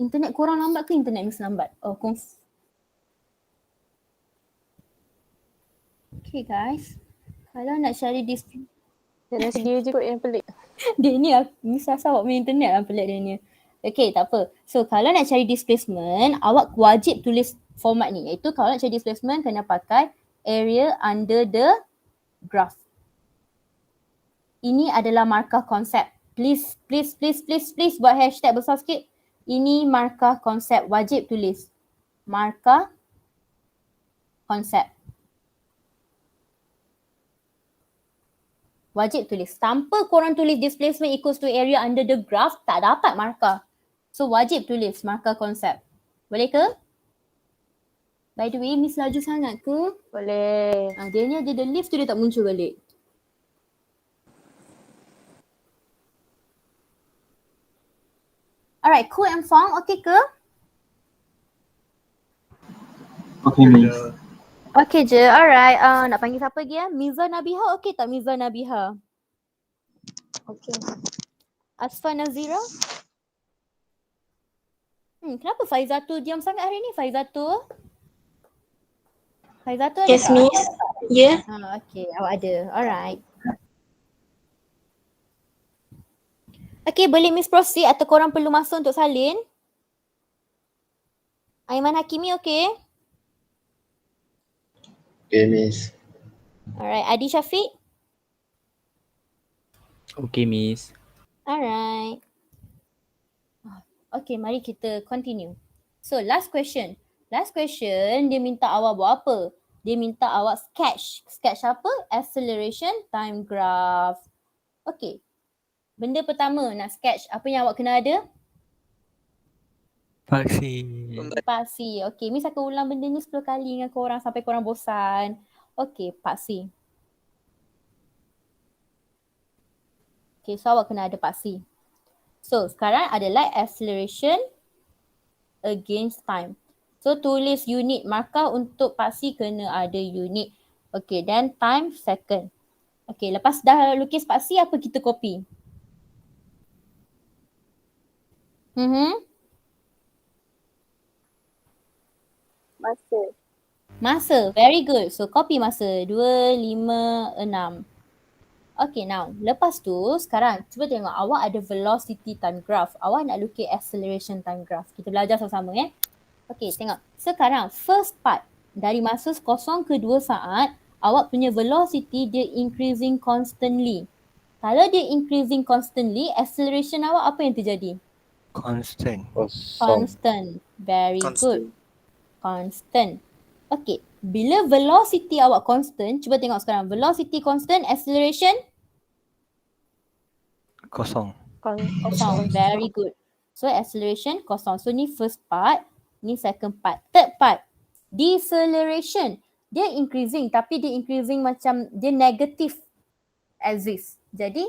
A: Internet korang lambat ke internet Miss lambat? Oh, Okay guys. Kalau nak cari
E: Jangan dia je kot yang pelik.
A: dia ni Miss rasa awak punya internet lah pelik dia ni. Okay, tak apa. So kalau nak cari displacement, awak wajib tulis format ni. Iaitu kalau nak cari displacement kena pakai area under the graph. Ini adalah markah konsep. Please buat hashtag besar sikit. Ini markah konsep. Wajib tulis. Markah konsep. Wajib tulis. Tanpa korang tulis displacement equals to area under the graph, tak dapat markah. So wajib tulis markah konsep. Boleh ke? By the way, Miss laju sangat ke?
E: Boleh.
A: Dia ni ada the lift tu dia tak muncul balik. Alright, Ku and Fong, okay ke?
G: Okay, Miss.
A: Okay je, alright. Nak panggil siapa lagi ya? Miza Nabiha, okay tak Miza Nabiha?
E: Okay.
A: Asfa Nazira? Kenapa Faizatu diam sangat hari ni Faizatu? Faizatu ada
H: Yes,
A: tak?
H: Miss. Ya.
A: Okay, awak ada. Alright. Okay, boleh Miss proceed atau korang perlu masa untuk salin? Aiman Hakimi okay?
G: Okay, Miss.
A: Alright, Adi Syafiq?
J: Okey, Miss.
A: Alright. Okay, mari kita continue. So, last question. Last question, dia minta awak buat apa? Dia minta awak sketch. Sketch apa? Acceleration time graph. Okay. Benda pertama nak sketch, apa yang awak kena ada?
C: Paksi.
A: Paksi. Okay, Miss akan ulang benda ni 10 kali dengan korang sampai korang bosan. Okay, paksi. Okay, so awak kena ada paksi. So, sekarang adalah acceleration against time. So, tulis unit. Markah untuk paksi kena ada unit. Okay, then time second. Okay, lepas dah lukis paksi, apa kita copy?
E: Masa.
A: Masa. Very good. So, copy masa. 2, 5, 6. Okay, now. Lepas tu, sekarang cuba tengok awak ada velocity time graph. Awak nak lukis acceleration time graph. Kita belajar sama-sama ya. Okay, tengok. Sekarang, first part. Dari masa 0 ke 2 saat, awak punya velocity dia increasing constantly. Kalau dia increasing constantly, acceleration awak apa yang terjadi?
C: Constant.
A: Constant. Very
B: Constant.
A: good. Constant. Okay. Bila velocity awak constant, cuba tengok sekarang. Velocity constant, acceleration
C: Kosong.
A: kosong. Very good. So acceleration kosong. So ni first part, ni second part. Third part, deceleration. Dia increasing tapi dia increasing macam dia negative axis. Jadi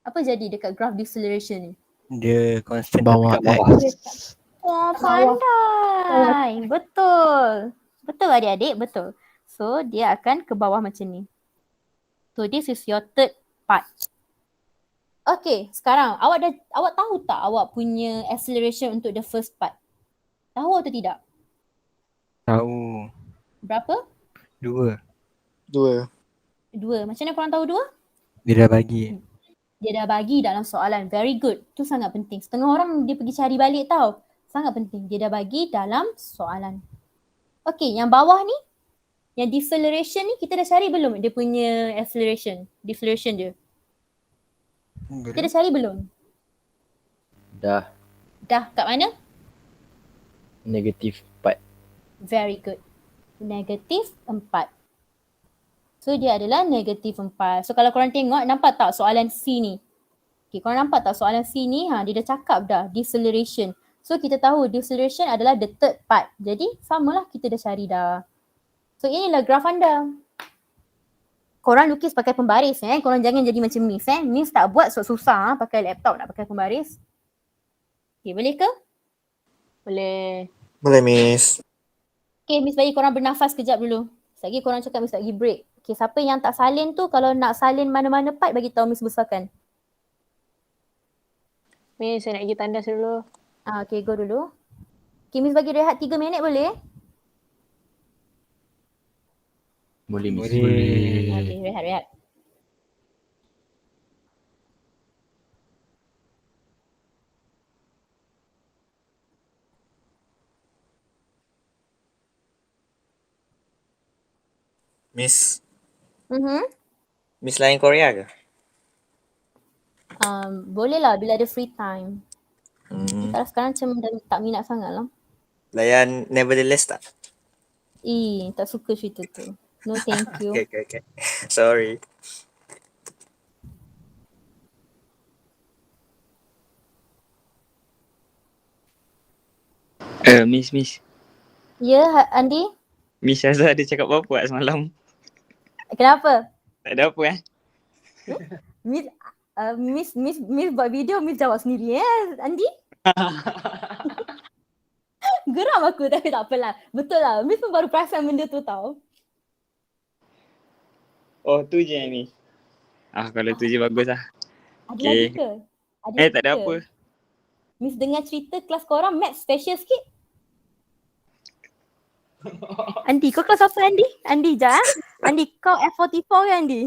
A: apa jadi dekat graph deceleration ni?
C: Dia constant
J: Bawah
C: tapi kat bawah.
A: Oh, pandai. Betul. Betul adik-adik, betul. So, dia akan ke bawah macam ni. So, this is your third part. Okay, sekarang awak tahu tak awak punya acceleration untuk the first part? Tahu atau tidak?
C: Tahu.
A: Berapa?
C: 2.
A: 2. Macam mana korang tahu 2?
C: Dia dah bagi.
A: Dia dah bagi dalam soalan. Very good. Tu sangat penting. Setengah orang dia pergi cari balik tau. Sangat penting. Dia dah bagi dalam soalan. Okay, yang bawah ni, yang deceleration ni kita dah cari belum dia punya acceleration, deceleration dia? Kita dah cari belum?
F: Dah.
A: Dah kat mana?
F: Negatif 4.
A: Very good. Negatif 4. So dia adalah negatif 4. So kalau korang tengok, nampak tak soalan C ni? Okay, korang nampak tak soalan C ni? Dia dah cakap dah, deceleration. So kita tahu deceleration adalah the third part. Jadi samalah kita dah cari dah. So inilah graf anda. Korang lukis pakai pembaris Korang jangan jadi macam Miss Miss tak buat susah pakai laptop nak pakai pembaris. Okay, boleh ke?
E: Boleh.
B: Boleh, Miss.
A: Okay, Miss bagi korang bernafas kejap dulu. Sekejap korang cakap Miss bagi break. Okay, siapa yang tak salin tu kalau nak salin mana-mana part bagi tahu Miss besarkan.
E: Miss, saya nak pergi tandas dulu.
A: Okay, go dulu. Okay, Miss bagi rehat 3 minit boleh?
F: Boleh Miss.
C: Boleh.
A: Okay, rehat.
B: Miss.
A: Mhm.
B: Miss lain Korea ke?
A: Boleh lah bila ada free time.
B: Hmm.
A: Kalau sekarang macam dah tak minat sangat lah.
B: Layan nevertheless tak?
A: Tak suka cerita tu. No thank you.
B: Okay. Sorry.
J: Miss.
A: Ya, Andi?
J: Miss Azhar ada cakap apa semalam?
A: Kenapa?
J: Tak ada apa
A: Miss buat video, Miss jawab sendiri Andi? Geram aku tapi tak apalah. Betul lah, Miss pun baru perasan benda tu tau.
J: Oh, tu je Miss. Kalau tu je bagus lah.
A: Ada
J: Okay.
A: lagi ke?
J: Tak ada apa.
A: Miss dengar cerita kelas korang math special sikit. Andi, kau kelas apa Andi? Andi jap Andi, kau F44 ke Andi?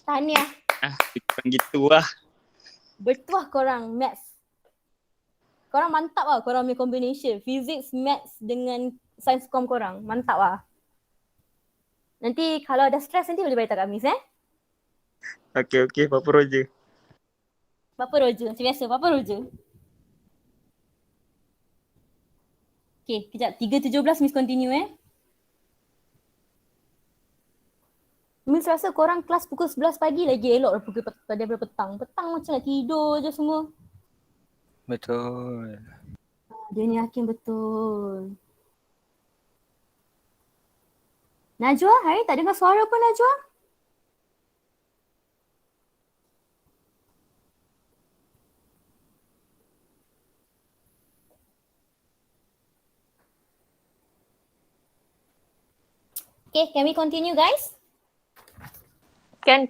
A: Tahniah.
J: Bukan gitu lah.
A: Bertuah korang maths. Korang mantap lah korang punya combination. Physics, maths dengan science com korang. Mantap lah. Nanti kalau ada stress nanti boleh beritahu kat Miss
J: Okay. Papa Roger.
A: Papa Roger. Macam biasa, Papa Roger. Okay, kejap. 3.17 Miss continue Miss rasa korang kelas pukul 11 pagi lagi elok daripada petang. Petang macam nak tidur je semua.
C: Betul.
A: Dia ni Hakim betul. Najwa, hari tak dengar suara pun Najwa? Okay, can we continue guys?
E: Kan.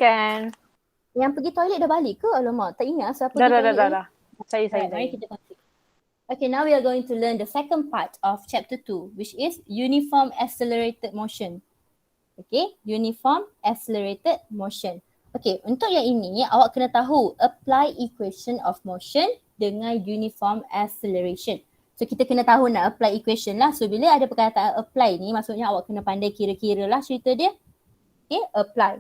A: Yang pergi toilet dah balik ke? Alamak, tak ingat siapa
E: Dah.
A: pergi toilet.
E: dah. Saya.
A: Mari kita continue. Okay, now we are going to learn the second part of chapter 2, which is uniform accelerated motion. Okay, uniform accelerated motion. Okay, untuk yang ini awak kena tahu apply equation of motion dengan uniform acceleration. So kita kena tahu nak apply equation lah. So bila ada perkataan apply ni maksudnya awak kena pandai kira-kira lah cerita dia. Okay, apply.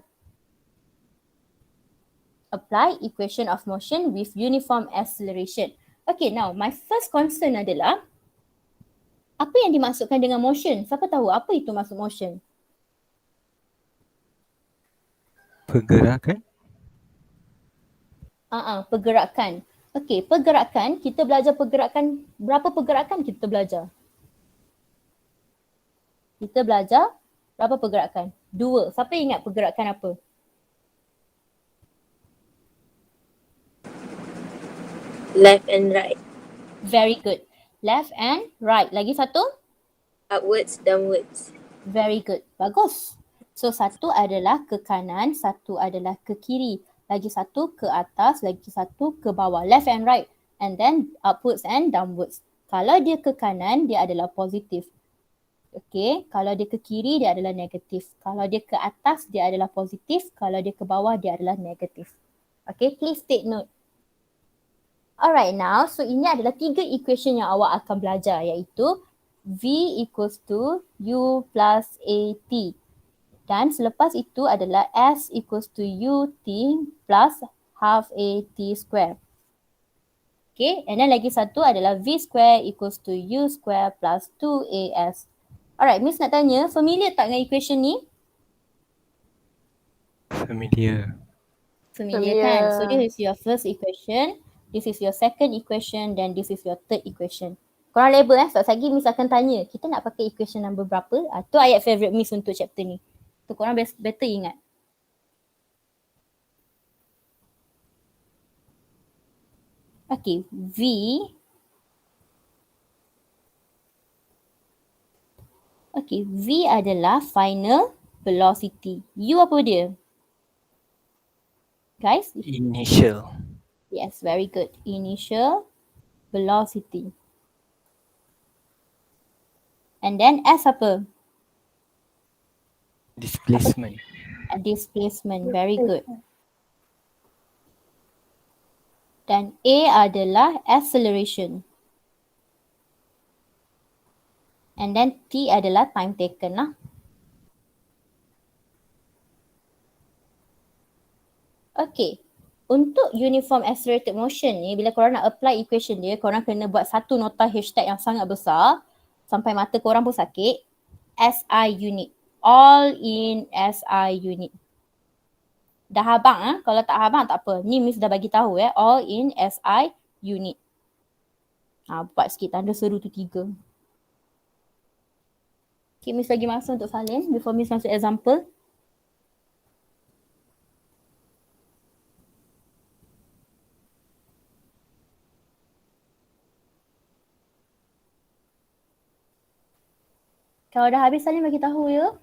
A: Apply equation of motion with uniform acceleration. Okay, now my first concern adalah apa yang dimaksudkan dengan motion? Siapa tahu apa itu maksud motion?
C: Pergerakan.
A: Pergerakan. Okay, pergerakan, kita belajar pergerakan, berapa pergerakan kita belajar? Kita belajar berapa pergerakan? 2. Siapa ingat pergerakan apa?
K: Left and right.
A: Very good. Left and right. Lagi satu?
K: Upwards, downwards.
A: Very good. Bagus. So satu adalah ke kanan, satu adalah ke kiri. Lagi satu ke atas, lagi satu ke bawah. Left and right. And then upwards and downwards. Kalau dia ke kanan, dia adalah positif. Okay. Kalau dia ke kiri, dia adalah negatif. Kalau dia ke atas, dia adalah positif. Kalau dia ke bawah, dia adalah negatif. Okay. Please take note. Alright now, so ini adalah 3 equation yang awak akan belajar iaitu V equals to U plus AT. Dan selepas itu adalah S equals to UT plus half AT square. Okay, and then lagi satu adalah V square equals to U square plus 2AS. Alright, Miss nak tanya, familiar tak dengan equation ni?
C: Familiar.
A: Familiar kan? So this is your first equation. This is your second equation dan this is your third equation. Korang label sebab lagi Miss akan tanya, kita nak pakai equation number berapa? Tu ayat favourite Miss untuk chapter ni. Tu korang better ingat. Okay, V. Okay, V adalah final velocity. U apa dia? Guys?
C: Initial.
A: Yes, very good. Initial velocity. And then S apa?
C: Displacement.
A: Displacement, very good. Dan A adalah acceleration. And then T adalah time taken lah. Okay. Untuk uniform accelerated motion ni, bila korang nak apply equation dia, korang kena buat satu nota hashtag yang sangat besar sampai mata korang pun sakit. SI unit. All in SI unit. Dah habang kalau tak habang tak apa. Ni Miss dah bagi tahu all in SI unit. Buat sikit tanda seru tu 3. Okay, Miss bagi masa untuk salin before Miss masuk example. Kalau dah habis salin bagi tahu ya.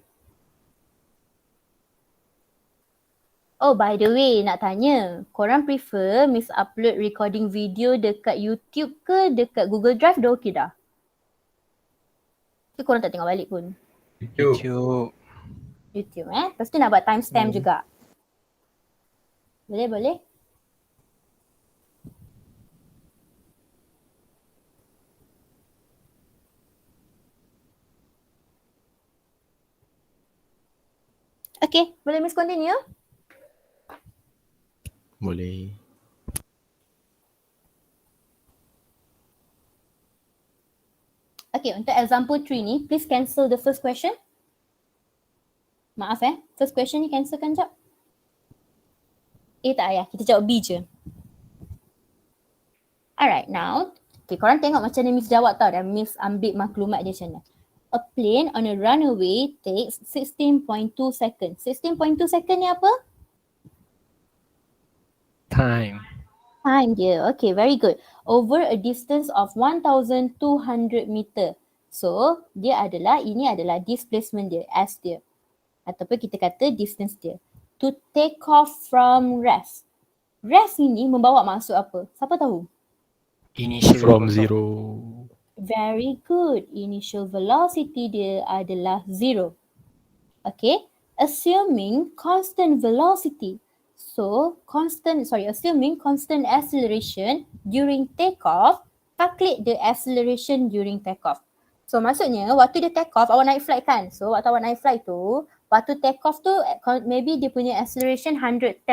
A: Oh, by the way, nak tanya, korang prefer Miss upload recording video dekat YouTube ke dekat Google Drive dah okey dah? Ke korang tak tengok balik pun?
C: YouTube.
A: YouTube Lepas tu nak buat timestamp juga. Boleh? Okay, boleh Miss continue?
F: Boleh.
A: Okay, untuk example 3 ni, please cancel the first question. Maaf first question ni cancelkan jap. A tak payah, kita jawab B je. Alright, now, okay, korang tengok macam ni Miss jawab tau dan Miss ambil maklumat dia macam mana. A plane on a runway takes 16.2 seconds. 16.2 second ni apa?
C: Time.
A: Time dia. Okay, very good. Over a distance of 1,200 meter. So, ini adalah displacement dia, S dia. Ataupun kita kata distance dia. To take off from rest. Rest ini membawa maksud apa? Siapa tahu?
C: Initial
F: From
C: kosong.
F: zero.
A: Very good. Initial velocity dia adalah 0. Okay. Assuming constant velocity. So, assuming constant acceleration during takeoff, calculate the acceleration during takeoff. So, maksudnya waktu dia take off, awak naik flight kan? So, waktu awak naik flight tu, waktu take off tu, maybe dia punya acceleration 110,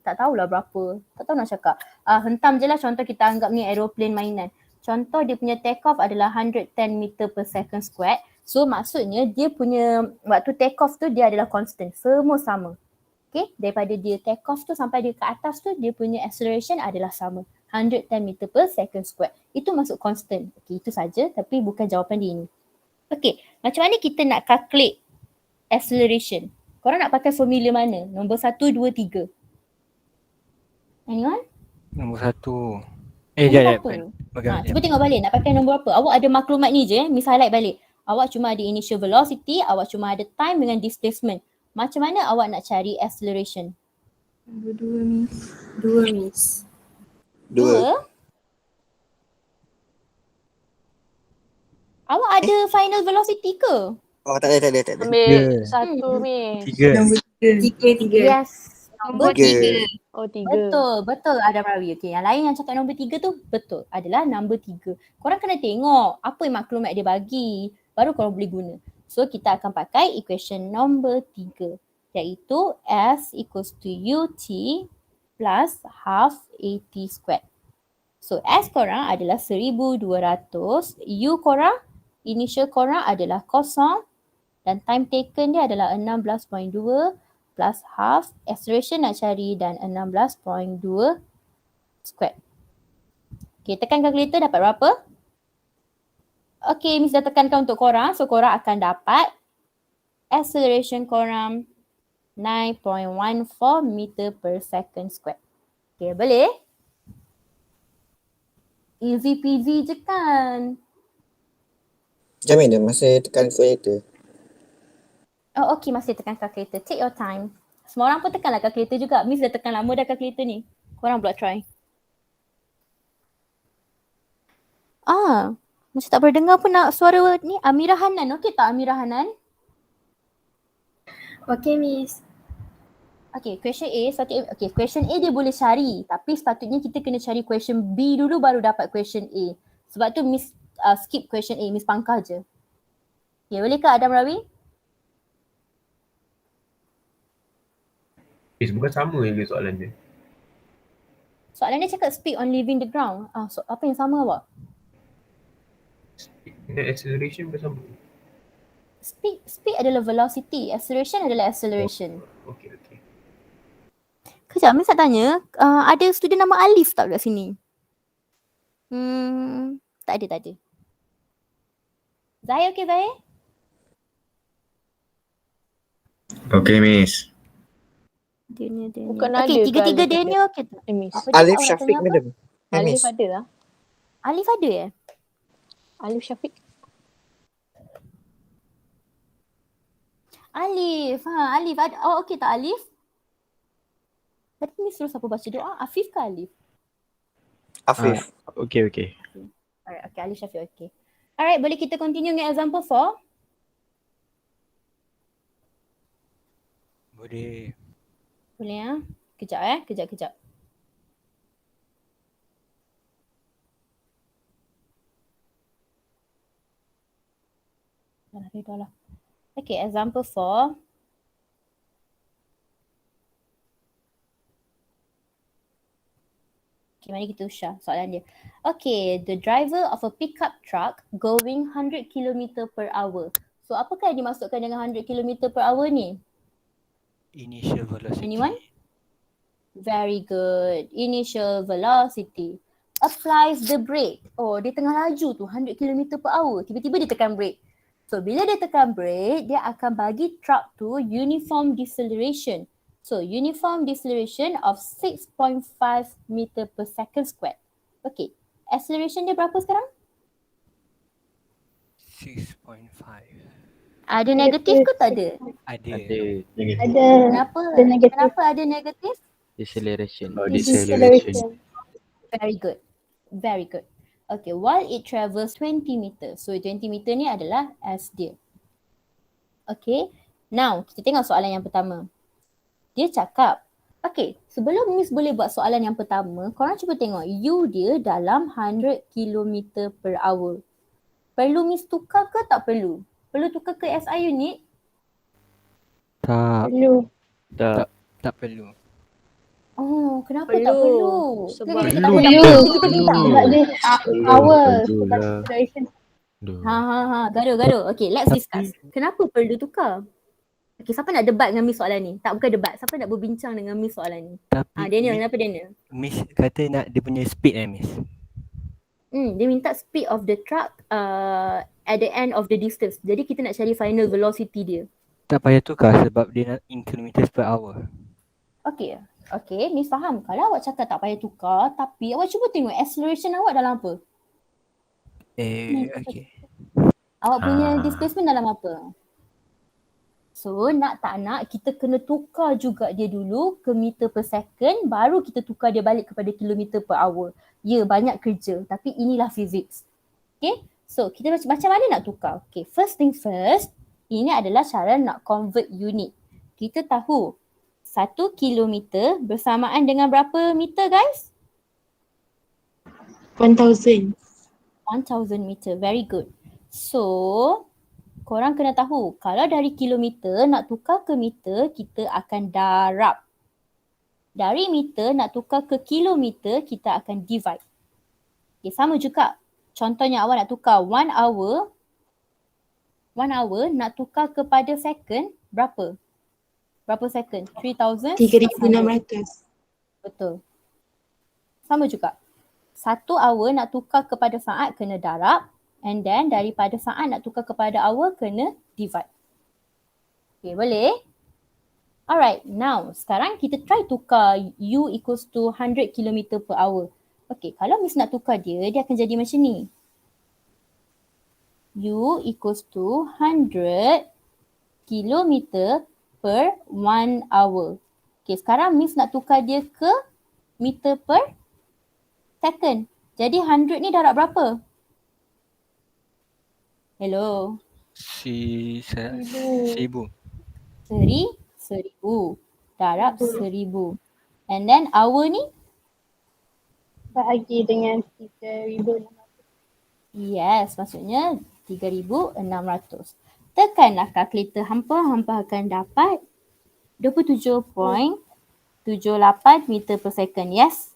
A: tak tahulah berapa. Tak tahu nak cakap. Hentam je lah contoh kita anggap ni aeroplane mainan. Contoh dia punya take off adalah 110 meter per second squared. So maksudnya dia punya waktu take off tu dia adalah constant. Semua sama. Okay, daripada dia take off tu sampai dia ke atas tu dia punya acceleration adalah sama. 110 meter per second squared. Itu masuk constant. Okay, itu saja tapi bukan jawapan dia ni. Okay, macam mana kita nak calculate acceleration? Korang nak pakai formula mana? Nombor 1, 2, 3. Anyone?
C: Nombor 1.
A: Nombor
C: Jap.
A: satu. Cuba tengok balik nak pakai nombor apa. Awak ada maklumat ni je, Miss highlight balik. Awak cuma ada initial velocity, awak cuma ada time dengan displacement. Macam mana awak nak cari acceleration?
K: Nombor 2 Miss. 2 Miss.
B: 2.
A: Awak ada final velocity ke?
B: Oh, tak ada.
E: Ambil satu Miss.
C: 3.
K: Nombor 3.
A: Yes. Nombor
B: 3.
A: 3.
E: Oh, 3.
A: Betul Adam Rawi. Okay, yang lain yang cakap nombor 3 tu betul. Adalah nombor 3. Korang kena tengok apa yang maklumat dia bagi. Baru korang boleh guna. So, kita akan pakai equation nombor 3. Iaitu S equals to UT plus half AT squared. So, S korang adalah 1,200. U korang, initial korang adalah kosong. Dan time taken dia adalah 16.2 plus half. Acceleration nak cari dan 16.2 squared. Okay, tekan calculator dapat berapa? Okay, Miss dah tekankan untuk korang. So, korang akan dapat acceleration korang 9.14 meter per second squared. Okay, boleh? Easy peasy je kan?
B: Jamin dah masa tekan calculator.
A: Oh, okay, masih tekan calculator. Take your time. Semua orang pun tekanlah calculator juga. Miss dah tekan lama dah calculator ni. Korang pula try. Macam tak boleh dengar pun nak suara ni. Amirah Hanan. Okay tak Amirah Hanan?
K: Okay Miss.
A: Okay, question A. Okay, question A dia boleh cari. Tapi sepatutnya kita kena cari question B dulu baru dapat question A. Sebab tu Miss skip question A. Miss pangkah je. Okay, boleh ke Adam Rawi?
G: Bukan sama yang soalan dia.
A: Soalan dia cakap speed on leaving the ground. Apa yang sama awak?
G: Dengan acceleration bersama.
A: Speed adalah velocity. Acceleration adalah acceleration.
G: Okay.
A: Kejap, Miss nak tanya. Ada student nama Alif tak kat sini? Tak ada. Zahir okay Zahir?
G: Okay, Miss.
A: Daniel.
E: Bukan ada
A: Okay,
E: ke
A: tiga-tiga
E: Alif
A: Daniel okay tak?
E: Miss.
B: Alif
A: Awak nak
B: Syafiq
A: tanya apa?
B: madam.
E: Alif
B: Miss.
E: ada lah.
A: Alif ada
E: Alif Syafiq.
A: Alif. Alif ada. Oh, okay tak Alif? Tadi Miss suruh siapa baca doa? Afif ke Alif?
B: Afif.
C: Okay.
A: Alright, okay. Alif Syafiq, okay. Alright, boleh kita continue dengan example 4?
C: Boleh.
A: Boleh ya? Kejap. Dah lah. Okay, example 4. Okay, mari kita usah soalan dia. Okay, the driver of a pickup truck going 100 km per hour. So, apakah yang dimaksudkan dengan 100 km per hour ni?
C: Initial velocity.
A: Anyone? Very good. Initial velocity. Applies the brake. Oh, dia tengah laju tu 100 km per hour. Tiba-tiba dia tekan brake. So, bila dia tekan brake, dia akan bagi truck tu uniform deceleration. So, uniform deceleration of 6.5 meter per second squared. Okay. Acceleration dia berapa sekarang?
C: 6.5.
A: Ada negatif ke tak ada?
C: Ada.
D: Ada.
A: Kenapa?
D: Ada negatif.
A: Kenapa ada negatif?
F: Deceleration.
C: Oh,
D: Deceleration.
A: Very good. Very good. Okay, while it travels 20 meter. So 20 meter ni adalah S dia. Okay, now kita tengok soalan yang pertama. Dia cakap, okay, sebelum Miss boleh buat soalan yang pertama, korang cuba tengok U dia dalam 100 km per hour. Perlu Miss tukar ke tak perlu? Perlu tukar ke SI unit?
C: Tak.
D: Perlu.
C: Tak perlu.
A: Oh, kenapa
E: Perlu.
A: tak perlu?
E: Sebab
A: Kita
F: perlu.
A: tak
D: Perlu.
A: perlu.
D: Sebab dia hour.
F: Perlu
D: Sebab
F: lah.
D: deceleration.
A: Gaduh. Okay, let's discuss. Kenapa perlu tukar? Okay, siapa nak debat dengan Miss soalan ni? Tak, bukan debat. Siapa nak berbincang dengan Miss soalan ni?
C: Tapi
A: Daniel, kenapa Daniel?
C: Miss kata nak dia punya speed Miss.
A: Dia minta speed of the truck at the end of the distance. Jadi kita nak cari final velocity dia.
C: Tak payah tukar sebab dia nak in kilometers per hour.
A: Okay, Miss faham. Kalau awak cakap tak payah tukar, tapi awak cuba tengok acceleration awak dalam apa?
C: Okay.
A: Awak punya displacement dalam apa? So, nak tak nak, kita kena tukar juga dia dulu ke meter per second, baru kita tukar dia balik kepada kilometer per hour. Ya, banyak kerja. Tapi inilah physics. Okay, so kita macam mana nak tukar? Okay, first thing first, ini adalah cara nak convert unit. Kita tahu 1 kilometer bersamaan dengan berapa meter guys?
K: 1000.
A: 1000 meter. Very good. So, korang kena tahu kalau dari kilometer nak tukar ke meter, kita akan darab. Dari meter nak tukar ke kilometer, kita akan divide. Okay, sama juga. Contohnya awak nak tukar 1 hour. 1 hour nak tukar kepada second, berapa? Berapa second? 3,000?
K: 3600.
A: Betul. Sama juga. 1 hour nak tukar kepada saat kena darab. And then daripada saat nak tukar kepada hour kena divide. Okay, boleh? Alright, now sekarang kita try tukar U equals to 100 km per hour. Okay, kalau Miss nak tukar dia akan jadi macam ni. U equals to 100 km per 1 hour. Okay, sekarang Miss nak tukar dia ke meter per second. Jadi 100 ni darab berapa? Hello?
C: 1000.
A: 1000. Darab 1000. And then hour ni?
D: Bahagi dengan 3,600.
A: Yes, maksudnya 3,600. Tekanlah kalkulator hampa akan dapat 27.78 meter per second. Yes?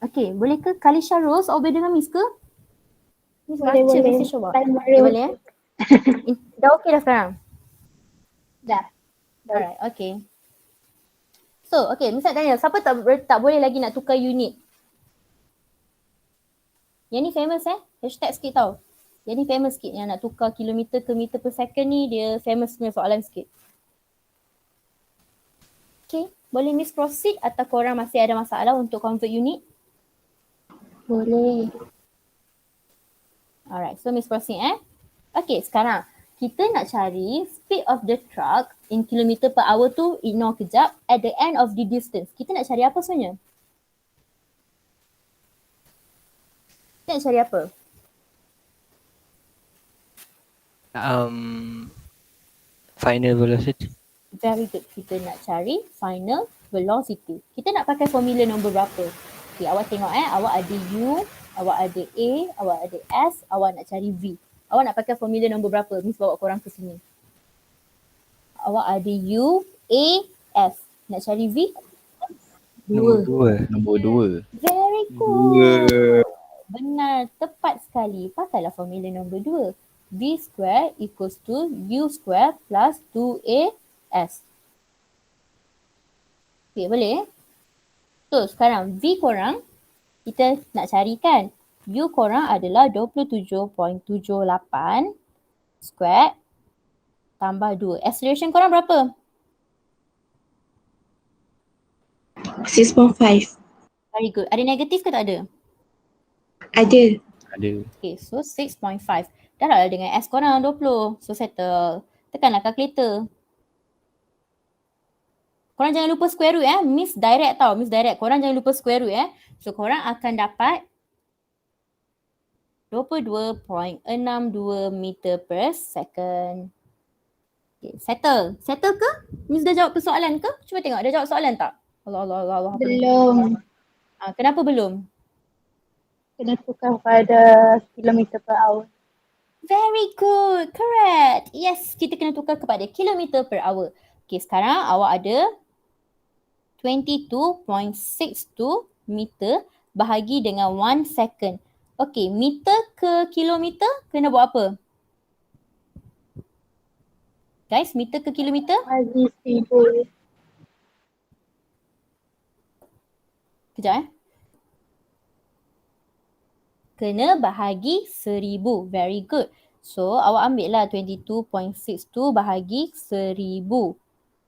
A: Okay, boleh ke Kalisha Rose awak boleh dengan Miss ke? Miss baca message awak. Okay, boleh ya? Dah okey dah sekarang?
D: Dah.
A: Alright, okay. So, okay, Miss nak tanya, siapa tak boleh lagi nak tukar unit? Yang ni famous Hashtag sikit tau. Yang ni famous sikit yang nak tukar kilometer ke meter per second ni, dia famous punya soalan sikit. Okay, boleh Miss proceed atau korang masih ada masalah untuk convert unit?
D: Boleh.
A: Alright, so Miss proceed Okay, sekarang kita nak cari speed of the truck in kilometer per hour tu, ignore kejap, at the end of the distance. Kita nak cari apa sebenarnya? Kita nak cari apa?
C: Final velocity.
A: Very good. Kita nak cari final velocity. Kita nak pakai formula nombor berapa? Okay, awak tengok awak ada U, awak ada A, awak ada S, awak nak cari V. Awak nak pakai formula nombor berapa? Miss bawa korang ke sini. Awak ada U, A, S. Nak cari V?
C: Nombor 2.
F: Nombor 2.
A: Very good. Benar, tepat sekali. Pakailah formula nombor 2. V square equals to U square plus 2AS. Okay, boleh? So, sekarang V korang kita nak carikan. U korang adalah 27.78 square tambah 2. Acceleration korang berapa?
K: 6.5.
A: Very good. Ada negatif ke tak ada?
K: Ada.
F: Ada.
A: Okay, so 6.5. Dah lah dengan S korang 20. So settle. Tekanlah kalkulator. Korang jangan lupa square root Miss direct tau. Miss direct. Korang jangan lupa square root So korang akan dapat 22.62 meter per second. Okay, settle. Settle ke? Miss dah jawab persoalan ke? Cuba tengok. Dah jawab soalan tak? Allah.
D: Belum.
A: Kenapa belum?
D: Kena tukar pada kilometer per hour.
A: Very good. Correct. Yes, kita kena tukar kepada kilometer per hour. Okay, sekarang awak ada 22.62 meter bahagi dengan 1 second. Okay, meter ke kilometer kena buat apa? Guys, meter ke kilometer?
D: Bagi 1000.
A: Kejap Kena bahagi 1000. Very good. So, awak ambil lah 22.62 bahagi 1000.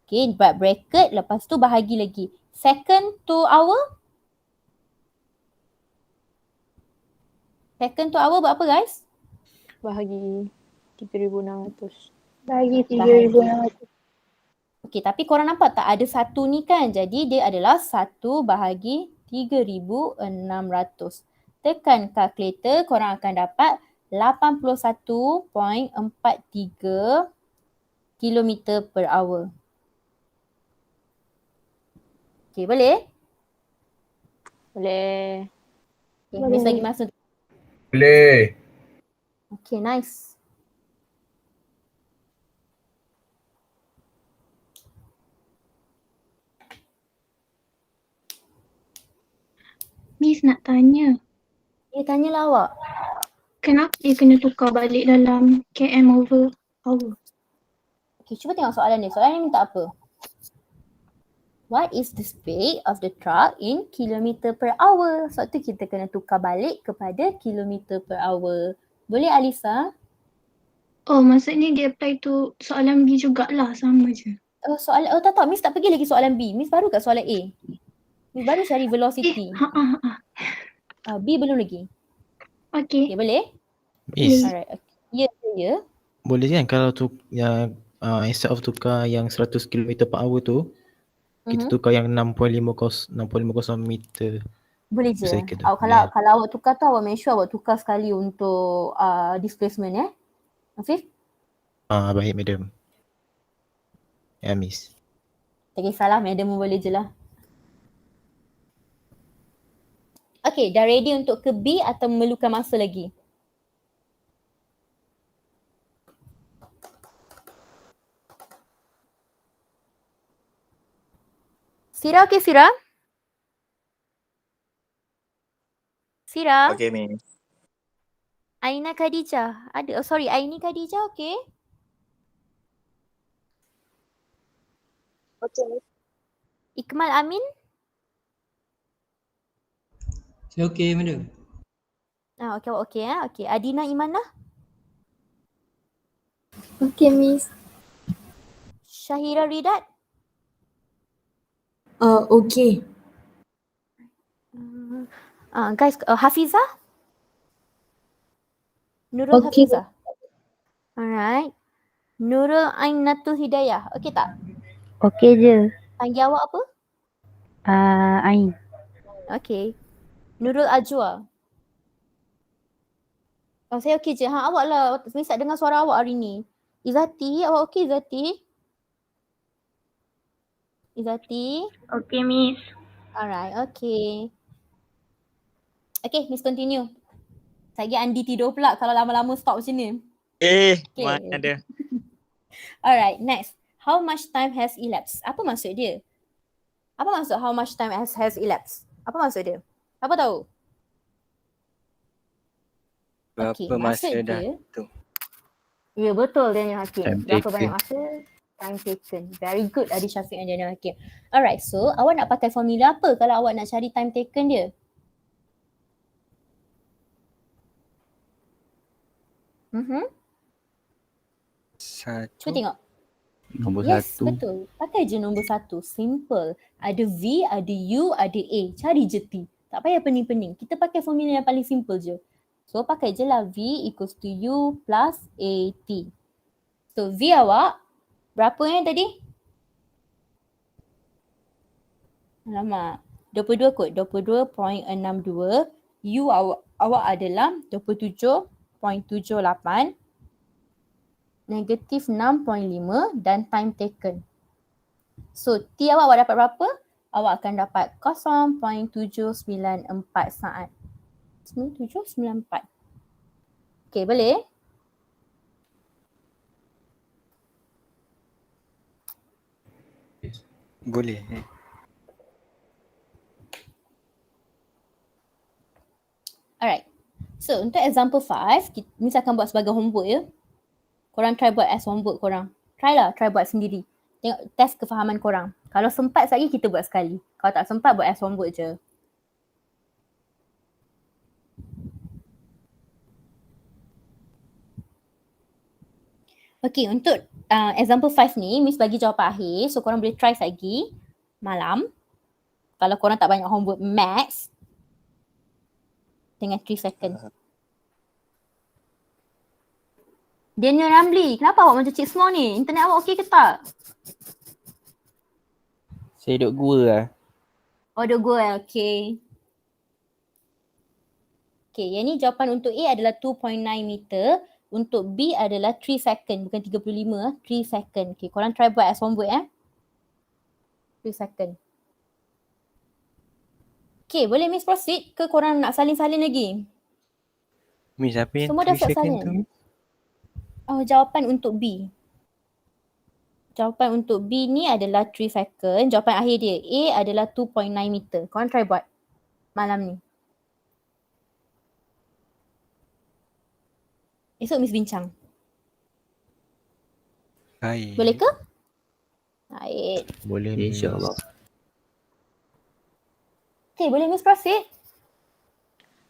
A: Okay, buat bracket. Lepas tu bahagi lagi. Second to hour? Second to hour buat apa guys?
E: Bahagi 3,600.
D: Bagi 3600.
A: Okay, tapi korang nampak tak ada satu ni kan? Jadi dia adalah 1 bahagi 3,600. Tekan kalkulator, korang akan dapat 81.43 km per hour. Okay, boleh?
E: Boleh.
A: Okay, Miss lagi masa.
G: Boleh.
A: Okay, nice.
H: Miss nak tanya,
A: Tanyalah awak.
H: kenapa dia kena tukar balik dalam km over hour?
A: Okay, cuba tengok soalan ni. Soalan ni minta apa? What is the speed of the truck in kilometer per hour? Sebab tu kita kena tukar balik kepada kilometer per hour. Boleh Alisa?
H: Oh, maksudnya dia apply tu soalan B jugalah, sama je.
A: Tak. Miss tak pergi lagi soalan B. Miss baru kat soalan A. Miss baru cari velocity. B belum lagi.
H: Okay.
A: Okay, boleh?
C: Miss,
A: Alright. Okay. Ya.
C: boleh kan kalau tu yang instead of tukar yang 100 km per hour tu, kita tukar yang 6.50 meter
A: Boleh
C: per
A: je.
C: second tu.
A: Kalau awak tukar tu, awak make sure awak tukar sekali untuk displacement Afif?
C: Baik madam. Ya Miss.
A: Tak kisahlah, madam pun boleh je lah. Okay, dah ready untuk ke B atau memerlukan masa lagi? Sira, okay Sira? Sira?
B: Okay, Miss.
A: Aina Khadijah. Aini Khadijah, okay?
I: Okay.
A: Ikmal Amin?
J: Saya okey, madam.
A: Okay, awak okay Okay, Adina Imanah?
D: Okay, Miss.
A: Syahira Ridat?
K: Okay.
A: Guys, Hafizah? Nurul
D: Okay.
A: Hafizah? Alright. Nurul Ainatul Hidayah. Okay tak?
E: Okey je.
A: Panggil awak apa?
E: Ain.
A: Okay. Nurul Ajwa. Saya okey je. Awak lah. Saya tak dengar suara awak hari ni. Izzati, awak okey Izzati? Izzati?
H: Okay, Miss.
A: Alright, okay. Okay, Miss continue. Saya Andi tidur pula kalau lama-lama stop macam ni. Okay.
J: Mana ada.
A: Alright, next. How much time has elapsed? Apa maksud dia? Apa maksud how much time has elapsed? Apa maksud dia? Apa tahu?
J: Berapa
A: maksud
J: masa dah
A: dia,
J: tu?
A: ya betul Daniel Hakim.
F: Time
A: Berapa
F: taken.
A: banyak masa? Time taken. Very good Adi Syafiq and Daniel Hakim. Alright, so awak nak pakai formula apa kalau awak nak cari time taken dia? Cuba
J: Satu.
A: tengok.
F: Nombor
A: Yes,
F: satu.
A: betul. Pakai je nombor 1. Simple. Ada V, ada U, ada A. Cari je T. Tak payah pening-pening. Kita pakai formula yang paling simple je. So, pakai je lah V equals to U plus AT. So, V awak berapa tadi? Alamak. 22 kot. 22.62. U awak adalah 27.78. Negatif 6.5 dan time taken. So, T awak dapat berapa? Awak akan dapat 0.794 saat. 9794. Okay, boleh?
J: Boleh.
A: Alright. So, untuk example 5, Miss akan buat sebagai homework ya. Korang try buat as homework korang. Try buat sendiri. Tengok test kefahaman korang. Kalau sempat sekali kita buat sekali. Kalau tak sempat buat as homework je. Okay, untuk example 5 ni, Miss bagi jawapan akhir. So, korang boleh try lagi malam. Kalau korang tak banyak homework max. Dengan 3 second. Daniel Ramli, kenapa awak macam Cik Small ni? Internet awak okey ke tak?
F: Saya duduk gua lah.
A: Oh, duk gua okay. Okay, yang ni jawapan untuk A adalah 2.9 meter. Untuk B adalah 3 second, bukan 35, 3 second. Okay, korang try buat as homework 3 second. Okay, boleh Miss proceed ke korang nak salin-salin lagi?
J: Miss, apa yang
A: Semua dah
J: 3
A: siap
J: second
A: salin?
J: tu? Miss?
A: Oh, jawapan untuk B. Jawapan untuk B ni adalah 3 second. Jawapan akhir dia A adalah 2.9 meter. Korang try buat malam ni. Esok Miss bincang.
J: Baik.
A: Boleh ke? Baik.
C: Boleh Miss.
F: InsyaAllah.
A: Okay, boleh Miss proceed?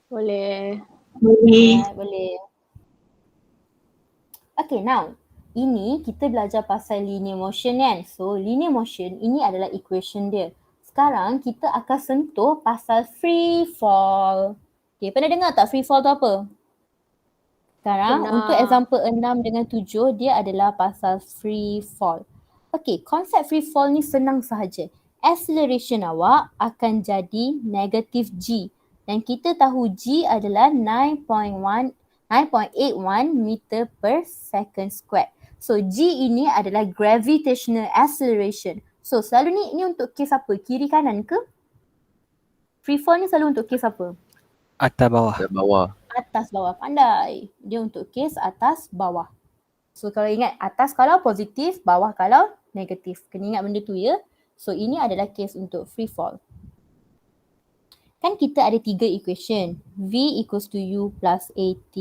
E: Boleh.
K: Boleh.
A: Boleh. Okay, now. Ini kita belajar pasal linear motion kan. So, linear motion ini adalah equation dia. Sekarang kita akan sentuh pasal free fall. Okay, pernah dengar tak free fall tu apa? Sekarang
E: Pernah.
A: untuk example 6 dengan 7 dia adalah pasal free fall. Okay, konsep free fall ni senang sahaja. Acceleration awak akan jadi negative G. Dan kita tahu G adalah 9.81 meter per second squared. So G ini adalah gravitational acceleration. So selalu ni untuk kes apa? Kiri kanan ke? Free fall ni selalu untuk kes apa?
J: Atas bawah.
F: Ke bawah.
A: Atas bawah, pandai. Dia untuk kes atas bawah. So kalau ingat atas kalau positif, bawah kalau negatif. Kena ingat benda tu ya. So ini adalah kes untuk free fall. Kan kita ada 3 equation. V equals to U plus AT.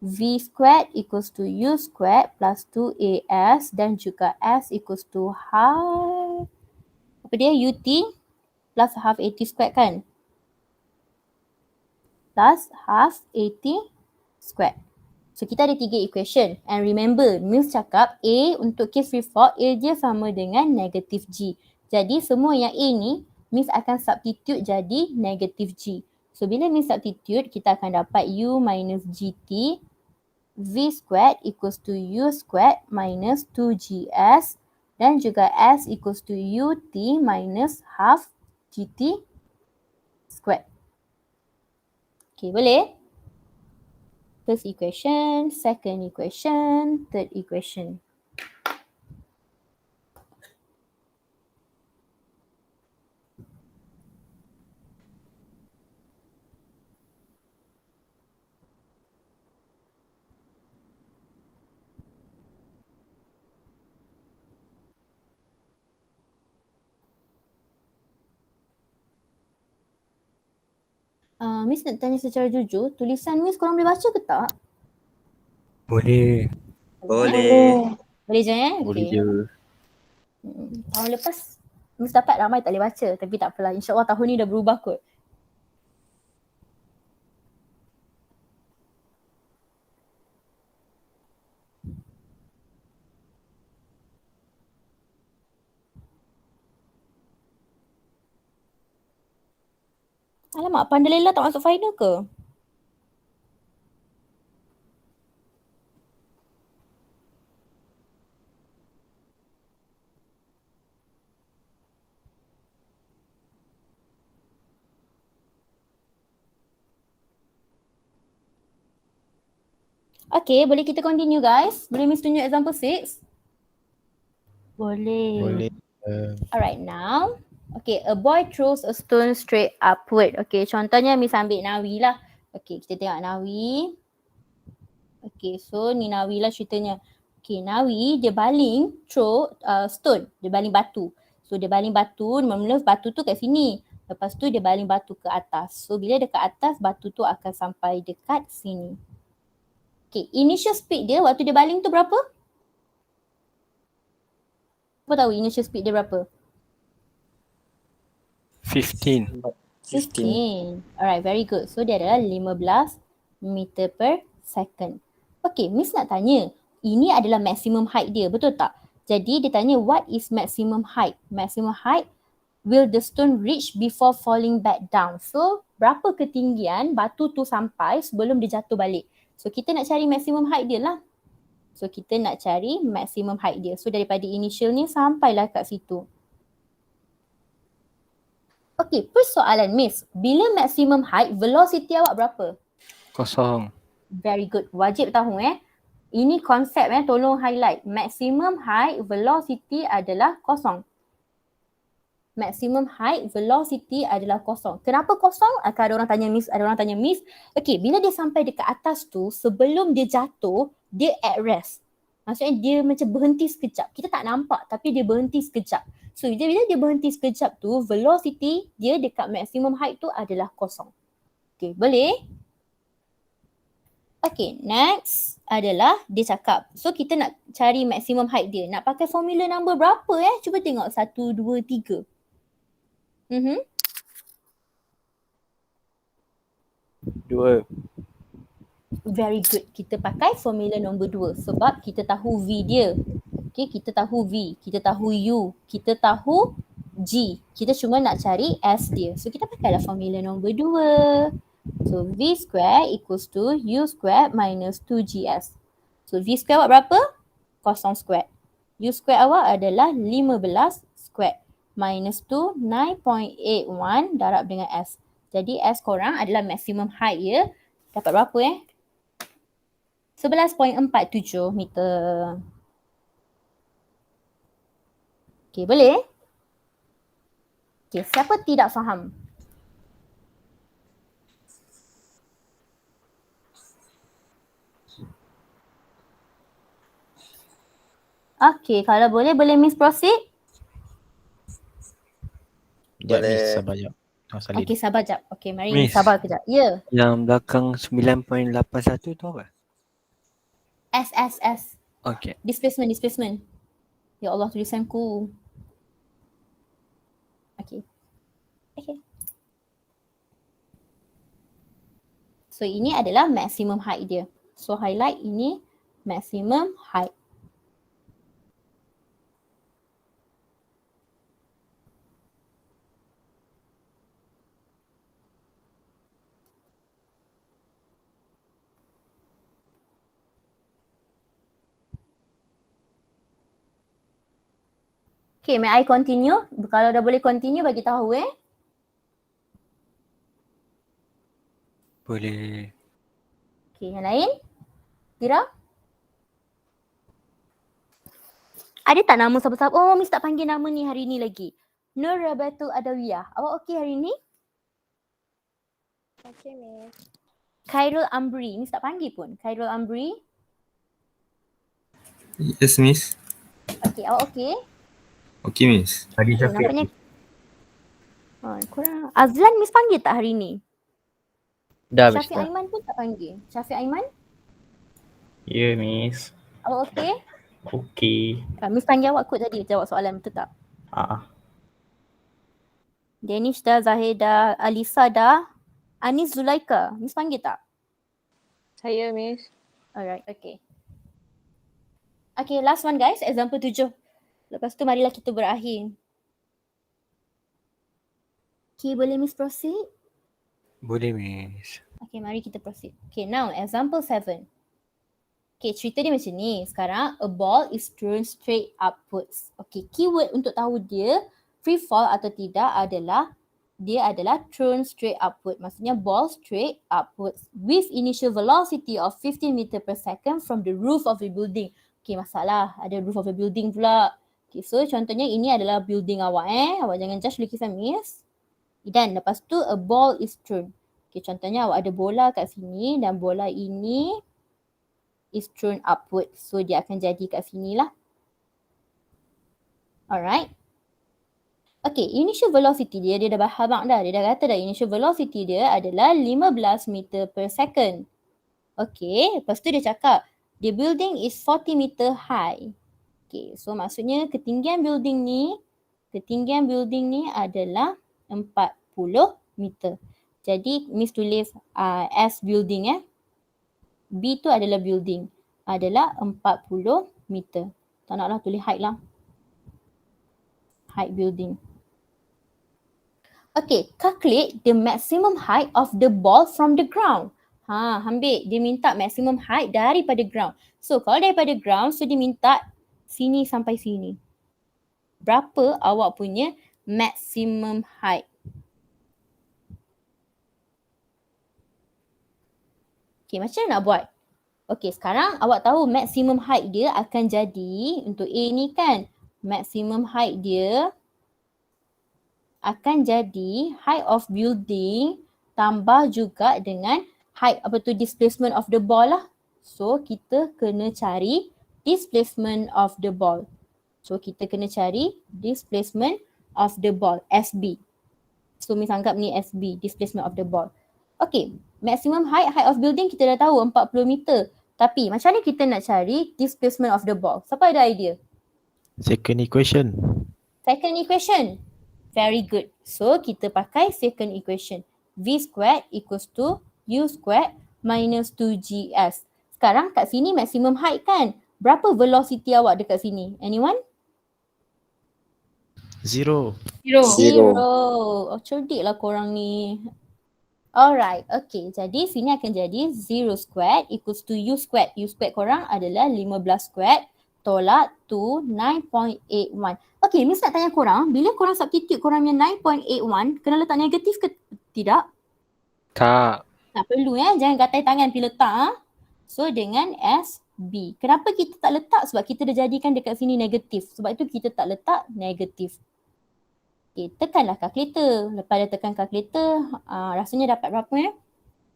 A: V squared equals to U squared plus 2AS dan juga S equals to half, apa dia, UT plus half AT squared kan? Plus half AT squared. So kita ada 3 equation. And remember, Miss cakap A untuk case free fall, A dia sama dengan negative G. Jadi semua yang A ni, Miss akan substitute jadi negative G. So bila Miss substitute, kita akan dapat U minus GT. V squared equals to U squared minus 2GS. Dan juga S equals to UT minus half GT squared. Okay, boleh? First equation, second equation, third equation. Miss nak tanya secara jujur, tulisan Miss korang boleh baca ke tak?
F: Boleh.
B: Boleh.
A: Boleh je
F: Boleh
A: Okay.
F: je.
A: Tahun lepas Miss dapat ramai tak boleh baca, tapi tak apalah. InsyaAllah tahun ni dah berubah kot. Alamak, Pandalela tak masuk final ke? Okay, boleh kita continue guys? Boleh Miss tunjuk example 6?
E: Boleh.
C: Boleh.
A: Alright, now. Okay, a boy throws a stone straight upward. Okay, contohnya Miss ambil Nawi lah. Okay, kita tengok Nawi. Okay, so ni Nawi lah ceritanya. Okay, Nawi dia baling throw stone. Dia baling batu. So dia baling batu, mula batu tu kat sini. Lepas tu dia baling batu ke atas. So bila dia ke atas, batu tu akan sampai dekat sini. Okay, initial speed dia waktu dia baling tu berapa? Apa tahu initial speed dia berapa?
F: 15.
A: 15. Alright, very good. So dia adalah 15 meter per second. Okay, Miss nak tanya. Ini adalah maximum height dia, betul tak? Jadi dia tanya what is maximum height? Maximum height will the stone reach before falling back down? So berapa ketinggian batu tu sampai sebelum dia jatuh balik? So kita nak cari maximum height dia lah. So kita nak cari maximum height dia. So daripada initial ni sampailah kat situ. Okay, persoalan Miss. Bila maximum height, velocity awak berapa?
F: Kosong.
A: Very good. Wajib tahu Ini konsep tolong highlight. Maximum height, velocity adalah kosong. Maximum height, velocity adalah kosong. Kenapa kosong? Akan ada orang tanya Miss. Okay, bila dia sampai dekat atas tu, sebelum dia jatuh, dia at rest. Maksudnya dia macam berhenti sekejap. Kita tak nampak tapi dia berhenti sekejap. So bila dia berhenti sekejap tu, velocity dia dekat maximum height tu adalah kosong. Okay, boleh? Okay, next adalah dia cakap. So kita nak cari maximum height dia. Nak pakai formula number berapa Cuba tengok 1, 2, 3.
F: Dua.
A: Very good. Kita pakai formula nombor 2 sebab kita tahu V dia. Okay, kita tahu V, kita tahu U, kita tahu G. Kita cuma nak cari S dia. So kita pakailah formula nombor 2. So V square equals to U square minus 2GS. So V square awak berapa? Kosong square. U square awak adalah 15 square. Minus 2, 9.81 darab dengan S. Jadi S korang adalah maximum height ya. Dapat berapa 11.47 meter. Okay, boleh? Okay, siapa tidak faham? Okay, kalau boleh Miss proceed?
C: Sekejap
B: Boleh.
C: Miss, sabar jap. Salib.
A: Okay, sabar jap. Okay, mari
F: Miss.
A: sabar kejap. Ya,
F: Yang belakang 9.81 tu apa?
A: S.
F: Okay.
A: Displacement. Ya Allah, tulisanku. Okay. So ini adalah maximum height dia. So highlight ini maximum height. Okay, may I continue? Kalau dah boleh continue, bagi tahu
F: Boleh.
A: Okay, yang lain? Tira? Ada tak nama siapa-siapa? Oh, Miss tak panggil nama ni hari ni lagi. Nur Rabatul Adawiyah. Awak okey hari ni?
D: Okay, Miss.
A: Khairul Amri. Miss tak panggil pun. Khairul Amri.
G: Yes, Miss.
A: Okay, awak okey?
G: Okay, Miss.
A: Okay, nampaknya kurang. Azlan Miss panggil tak hari ni?
F: Dah habis
A: Syafiq
F: dah.
A: Aiman pun tak panggil. Syafiq Aiman,
J: Ya, Miss.
A: awak okey?
J: Okey.
A: Miss panggil awak kot tadi jawab soalan, betul tak? Danish dah, Zahir dah, Alisa dah, Anis Zulaika. Miss panggil tak?
E: Saya, Miss.
A: Alright, okay. Okay, last one guys, example 7. Lepas tu marilah kita berakhir. Okay, boleh Miss proceed?
F: Boleh, Miss.
A: Okay, mari kita proceed. Okay, now example 7. Okay, cerita dia macam ni. Sekarang, a ball is thrown straight upwards. Okay, keyword untuk tahu dia free fall atau tidak adalah dia adalah thrown straight upward. Maksudnya ball straight upwards with initial velocity of 15 meter per second from the roof of a building. Okay, masalah. Ada roof of a building pula. Okay, so contohnya ini adalah building awak Awak jangan judge lukisan Miss. Dan lepas tu a ball is thrown. Okay, contohnya awak ada bola kat sini dan bola ini is thrown upward. So dia akan jadi kat sini lah. Alright. Okay, initial velocity dia dah habaq dah. Dia dah kata dah initial velocity dia adalah 15 meter per second. Okay, lepas tu dia cakap the building is 40 meter high. Okay, so maksudnya ketinggian building ni adalah 40 meter. Jadi Miss tulis S building B tu adalah building. Adalah 40 meter. Tak naklah tulis height lah. Height building. Okay, calculate the maximum height of the ball from the ground. Ambil. Dia minta maximum height daripada ground. So, kalau daripada ground, so dia minta sini sampai sini. Berapa awak punya maximum height? Okay, macam mana nak buat? Okay, sekarang awak tahu maximum height dia akan jadi, untuk A ni kan, maximum height dia akan jadi height of building tambah juga dengan height displacement of the ball lah. So kita kena cari displacement of the ball. So kita kena cari displacement of the ball, SB. So Miss anggap ni SB, displacement of the ball. Okay, maximum height of building kita dah tahu 40 meter. Tapi macam mana kita nak cari displacement of the ball? Siapa ada idea?
C: Second equation.
A: Second equation. Very good. So, kita pakai second equation. V squared equals to U squared minus 2GS. Sekarang kat sini maximum height kan? Berapa velocity awak dekat sini? Anyone?
C: 0.
A: Oh, cerdik lah korang ni. Alright, okay. Jadi, sini akan jadi 0 squared equals to U squared. U squared korang adalah 15 squared tolak to 9.81. Okay, Miss nak tanya korang, bila korang substitute korang punya 9.81, kena letak negatif ke tidak?
F: Tak.
A: Tak perlu jangan gatai tangan pergi letak. So dengan SB. Kenapa kita tak letak? Sebab kita dah jadikan dekat sini negatif. Sebab itu kita tak letak negatif. Okay, tekanlah kalkulator. Lepas dah tekan kalkulator, rasanya dapat berapa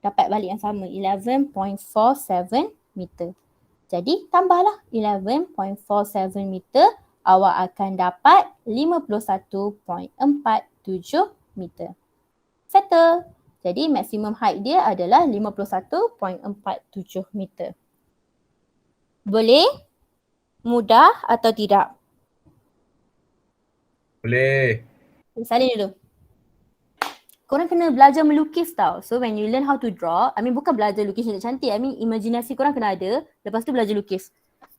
A: Dapat balik yang sama, 11.47 meter. Jadi tambahlah 11.47 meter, awak akan dapat 51.47 meter. Settle. Jadi maximum height dia adalah 51.47 meter. Boleh? Mudah atau tidak?
G: Boleh.
A: Salin dulu. Korang kena belajar melukis tau. So when you learn how to draw, bukan belajar lukis cantik-cantik. Imaginasi korang kena ada. Lepas tu belajar lukis.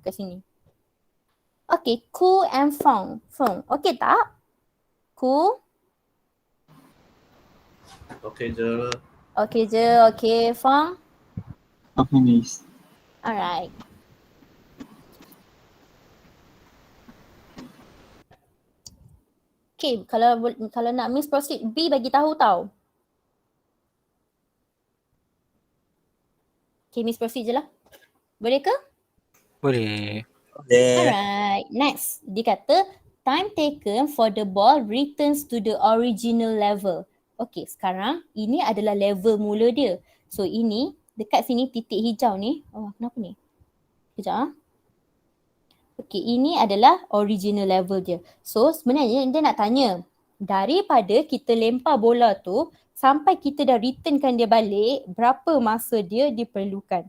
A: Kat sini. Okay, Ku and Fong. Fong, okay tak? Ku?
J: Okay je.
A: Okay je, okay. Fong?
J: Okay, Miss.
A: Alright. Okay, kalau nak Miss proceed, B bagi tahu tau. Okay, Miss proceed je lah. Boleh ke?
F: Boleh.
A: Alright, next. Dia kata, time taken for the ball returns to the original level. Okay, sekarang ini adalah level mula dia. So ini, dekat sini titik hijau ni. Oh, kenapa ni? Sekejap Okay, ini adalah original level dia. So sebenarnya dia nak tanya, daripada kita lempar bola tu sampai kita dah returnkan dia balik, berapa masa dia diperlukan?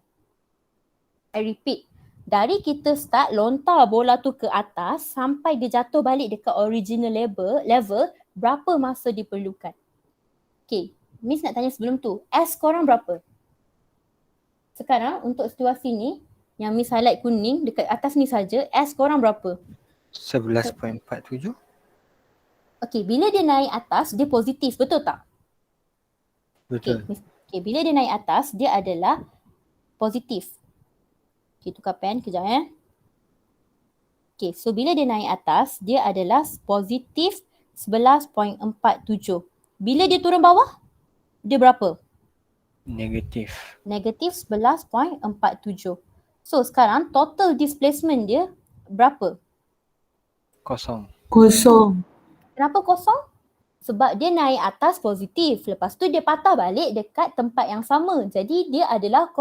A: I repeat, dari kita start lontar bola tu ke atas sampai dia jatuh balik dekat original level, berapa masa diperlukan? Okay, Miss nak tanya sebelum tu, S korang berapa? Sekarang untuk situasi ni, yang Miss highlight kuning dekat atas ni saja, S korang berapa?
F: 11.47.
A: Okay, bila dia naik atas, dia positif, betul tak?
F: Betul.
A: Okay, bila dia naik atas, dia adalah positif. Okay, tukar pen kejap Okay, so bila dia naik atas, dia adalah positif 11.47. Bila dia turun bawah, dia berapa?
F: Negatif.
A: Negatif 11.47. So sekarang total displacement dia berapa?
F: Kosong.
K: Kosong.
A: Kenapa kosong? Sebab dia naik atas positif. Lepas tu dia patah balik dekat tempat yang sama. Jadi dia adalah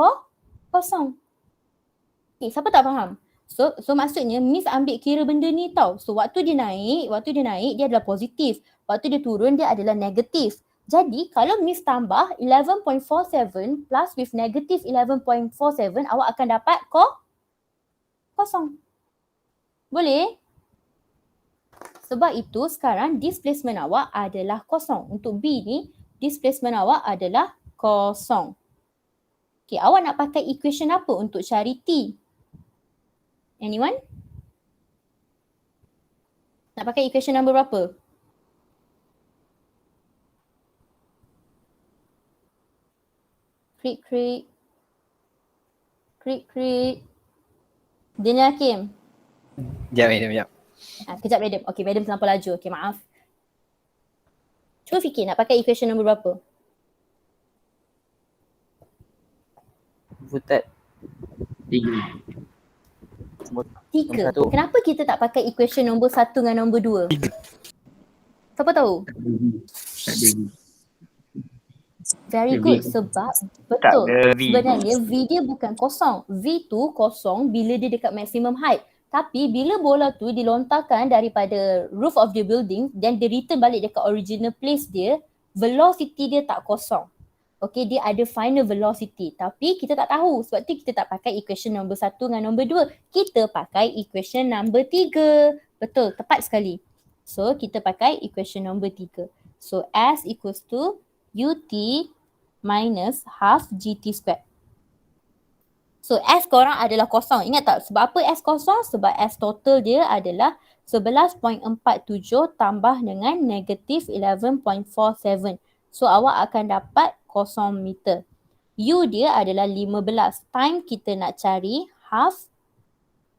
A: kosong. Okay, siapa tak faham? So maksudnya Miss ambil kira benda ni tau. So waktu dia naik dia adalah positif. Waktu dia turun dia adalah negatif. Jadi kalau Miss tambah 11.47 plus with negative 11.47, awak akan dapat kosong. Boleh? Sebab itu sekarang displacement awak adalah kosong. Untuk B ni, displacement awak adalah kosong. Okay, awak nak pakai equation apa untuk cari T? Anyone? Nak pakai equation number berapa? Krik. Daniel Hakim.
F: Sekejap.
A: Kejap Madam. Okay, Madam terlampau laju. Okay, maaf. Cuba fikir nak pakai equation nombor berapa?
I: Butet.
A: 3. Kenapa kita tak pakai equation nombor 1 dengan nombor 2? Siapa tahu? Very good. Sebab betul. Sebenarnya V dia bukan kosong. V tu kosong bila dia dekat maximum height. Tapi bila bola tu dilontarkan daripada roof of the building dan dia return balik dekat original place dia, velocity dia tak kosong. Okay, dia ada final velocity. Tapi kita tak tahu. Sebab tu kita tak pakai equation nombor 1 dengan nombor 2. Kita pakai equation nombor 3. Betul, tepat sekali. So, kita pakai equation nombor 3. So, S equals to UT minus half GT squared. So S korang adalah kosong. Ingat tak sebab apa S kosong? Sebab S total dia adalah 11.47 tambah dengan negatif 11.47. So awak akan dapat 0 meter. U dia adalah 15. Time kita nak cari half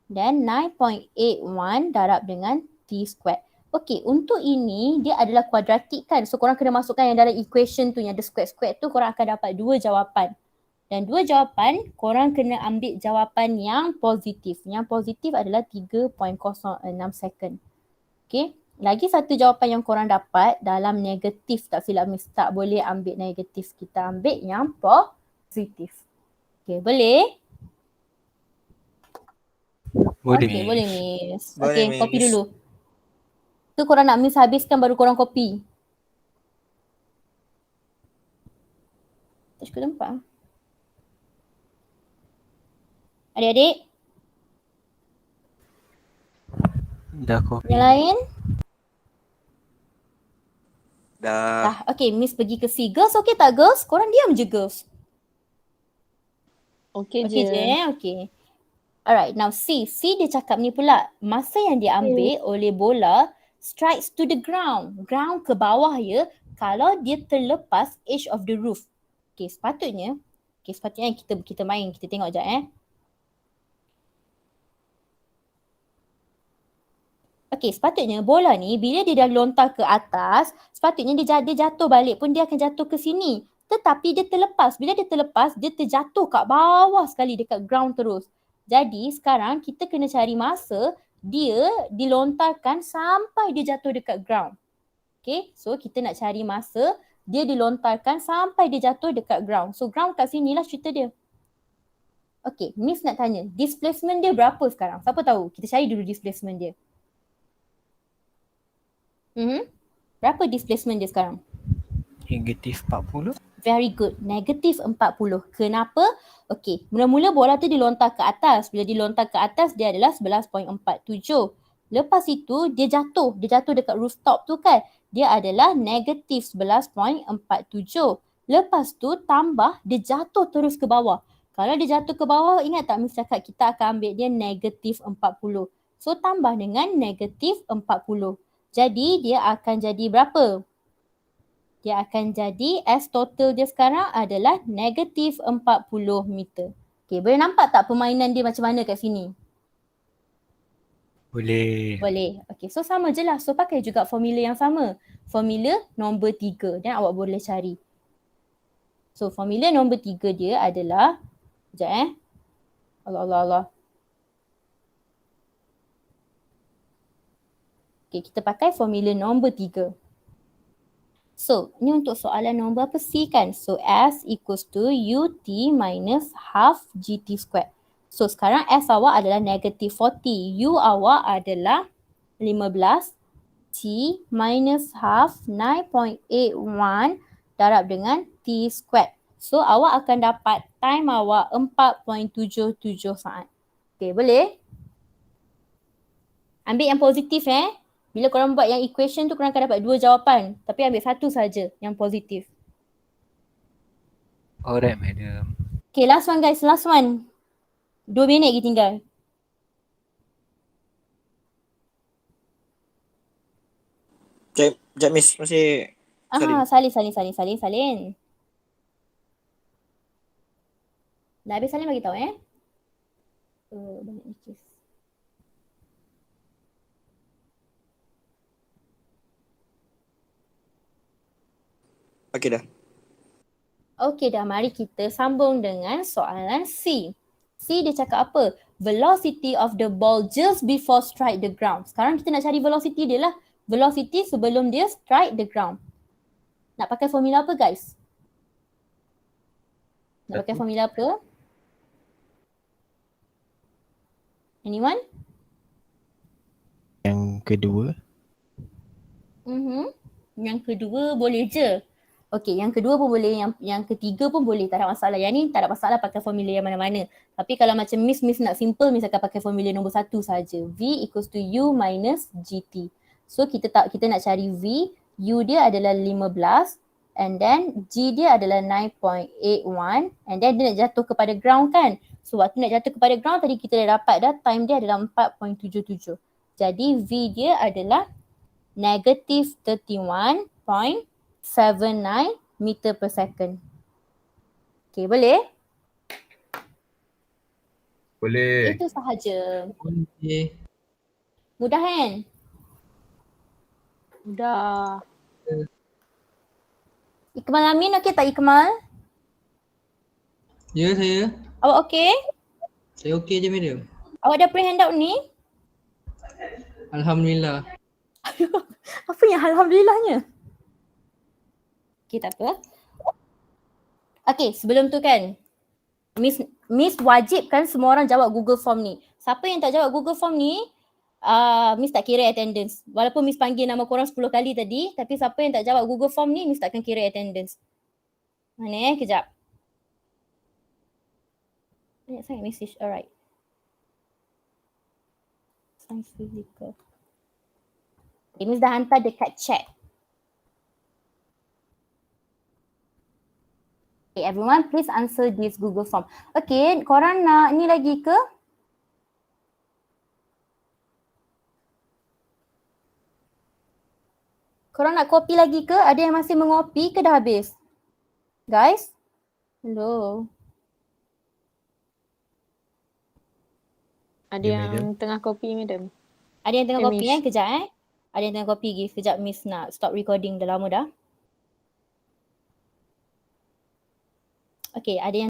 A: dan 9.81 darab dengan T squared. Okey, untuk ini dia adalah kuadratik kan. So korang kena masukkan yang dalam equation tu yang ada square-square tu, korang akan dapat 2 jawapan. Dan 2 jawapan, korang kena ambil jawapan yang positif. Yang positif adalah 3.06 second. Okay. Lagi satu jawapan yang korang dapat dalam negatif. Tak silap Miss, tak boleh ambil negatif. Kita ambil yang positif. Okay, boleh?
F: Boleh.
A: Okay, boleh Miss.
B: Boleh,
A: Okay,
B: Miss.
A: copy dulu. Tu korang nak Miss habiskan baru korang copy. Tak cukup tempat. Adik-adik,
F: Dah copy.
A: yang lain?
B: Dah.
A: Okay, Miss pergi ke C. Girls okay tak girls? Korang diam je girls.
E: Okay
A: Okay je okay. Alright, now C. C dia cakap ni pula, masa yang dia ambil oleh bola strikes to the ground. Ground ke bawah ya, kalau dia terlepas edge of the roof. Okay, sepatutnya kita main, kita tengok sekejap Okay, sepatutnya bola ni bila dia dah lontar ke atas, sepatutnya dia jatuh balik pun dia akan jatuh ke sini. Tetapi dia terlepas. Bila dia terlepas, dia terjatuh kat bawah sekali dekat ground terus. Jadi sekarang kita kena cari masa dia dilontarkan sampai dia jatuh dekat ground. Okay, so kita nak cari masa dia dilontarkan sampai dia jatuh dekat ground. So ground kat sini lah cerita dia. Okay, Miss nak tanya, displacement dia berapa sekarang? Siapa tahu? Kita cari dulu displacement dia. Berapa displacement dia sekarang?
F: Negatif 40.
A: Very good. Negatif 40. Kenapa? Okey, mula-mula bola tu dilontar ke atas. Bila dilontar ke atas, dia adalah 11.47. Lepas itu, dia jatuh. Dia jatuh dekat rooftop tu kan. Dia adalah negatif 11.47. Lepas tu, tambah, dia jatuh terus ke bawah. Kalau dia jatuh ke bawah, ingat tak Miss cakap kita akan ambil dia negatif 40. So, tambah dengan negatif 40. Jadi, dia akan jadi berapa? Dia akan jadi S total dia sekarang adalah negatif 40 meter. Okay, boleh nampak tak permainan dia macam mana kat sini?
F: Boleh.
A: Boleh. Okay, so sama je lah. So pakai juga formula yang sama. Formula nombor 3 dan awak boleh cari. So formula nombor 3 dia adalah, sekejap Allah. Okay, kita pakai formula nombor 3. So, ni untuk soalan nombor apa? C kan? So, S equals to UT minus half GT squared. So, sekarang S awak adalah negative 40. U awak adalah 15. T minus half 9.81 darab dengan T squared. So, awak akan dapat time awak 4.77 saat. Okay, boleh? Ambil yang positif Bila korang buat yang equation tu, korang akan dapat 2 jawapan. Tapi ambil satu saja yang positif.
F: Alright, madam.
A: Okay, last one guys. Last one. 2 minit lagi tinggal.
B: Sekejap Miss, masih
A: Salin. Dah habis Salin bagi tahu banyak nikis.
B: okey dah.
A: Okey dah, mari kita sambung dengan soalan C. C dia cakap apa? Velocity of the ball just before strike the ground. Sekarang kita nak cari velocity dia lah. Velocity sebelum dia strike the ground. Nak pakai formula apa guys? Nak pakai formula apa? Anyone?
C: Yang kedua.
A: Yang kedua boleh je. Okey, yang kedua pun boleh, yang ketiga pun boleh, tak ada masalah. Yang ni tak ada masalah pakai formula yang mana-mana. Tapi kalau macam Miss nak simple, Miss akan pakai formula nombor 1 saja. V equals to U minus GT. So kita nak cari V, U dia adalah 15 and then G dia adalah 9.81 and then dia nak jatuh kepada ground kan. So waktu nak jatuh kepada ground tadi kita dah dapat dah time dia adalah 4.77. Jadi V dia adalah negative 31.79 meter per second. Okay, boleh?
G: Boleh.
A: Itu sahaja.
G: Boleh.
A: Mudah kan?
E: Dah.
A: Ikmal Amin okey tak Ikmal?
L: Ya, saya.
A: Awak okey?
L: Saya okey je, madam.
A: Awak dah print handout ni?
L: Alhamdulillah.
A: Apa yang alhamdulillahnya? Okay, tak apa. Okay, sebelum tu kan, Miss wajibkan semua orang jawab Google Form ni. Siapa yang tak jawab Google Form ni, Miss tak kira attendance. Walaupun Miss panggil nama korang 10 kali tadi, tapi siapa yang tak jawab Google Form ni, Miss takkan kira attendance. Mana kejap. Banyak sangat message, alright. Science physical. Okay, Miss dah hantar dekat chat. Okay, everyone please answer this Google Form. Okay, korang nak ni lagi ke? Korang nak copy lagi ke? Ada yang masih mengopi ke dah habis? Guys? Hello?
E: Ada
C: Ya,
E: yang
C: madam.
E: tengah copy, madam.
A: Ada yang tengah copy
E: Miss.
A: Kejap Ada yang tengah copy lagi. Kejap Miss nak stop recording dah lama dah. Okay, ada yang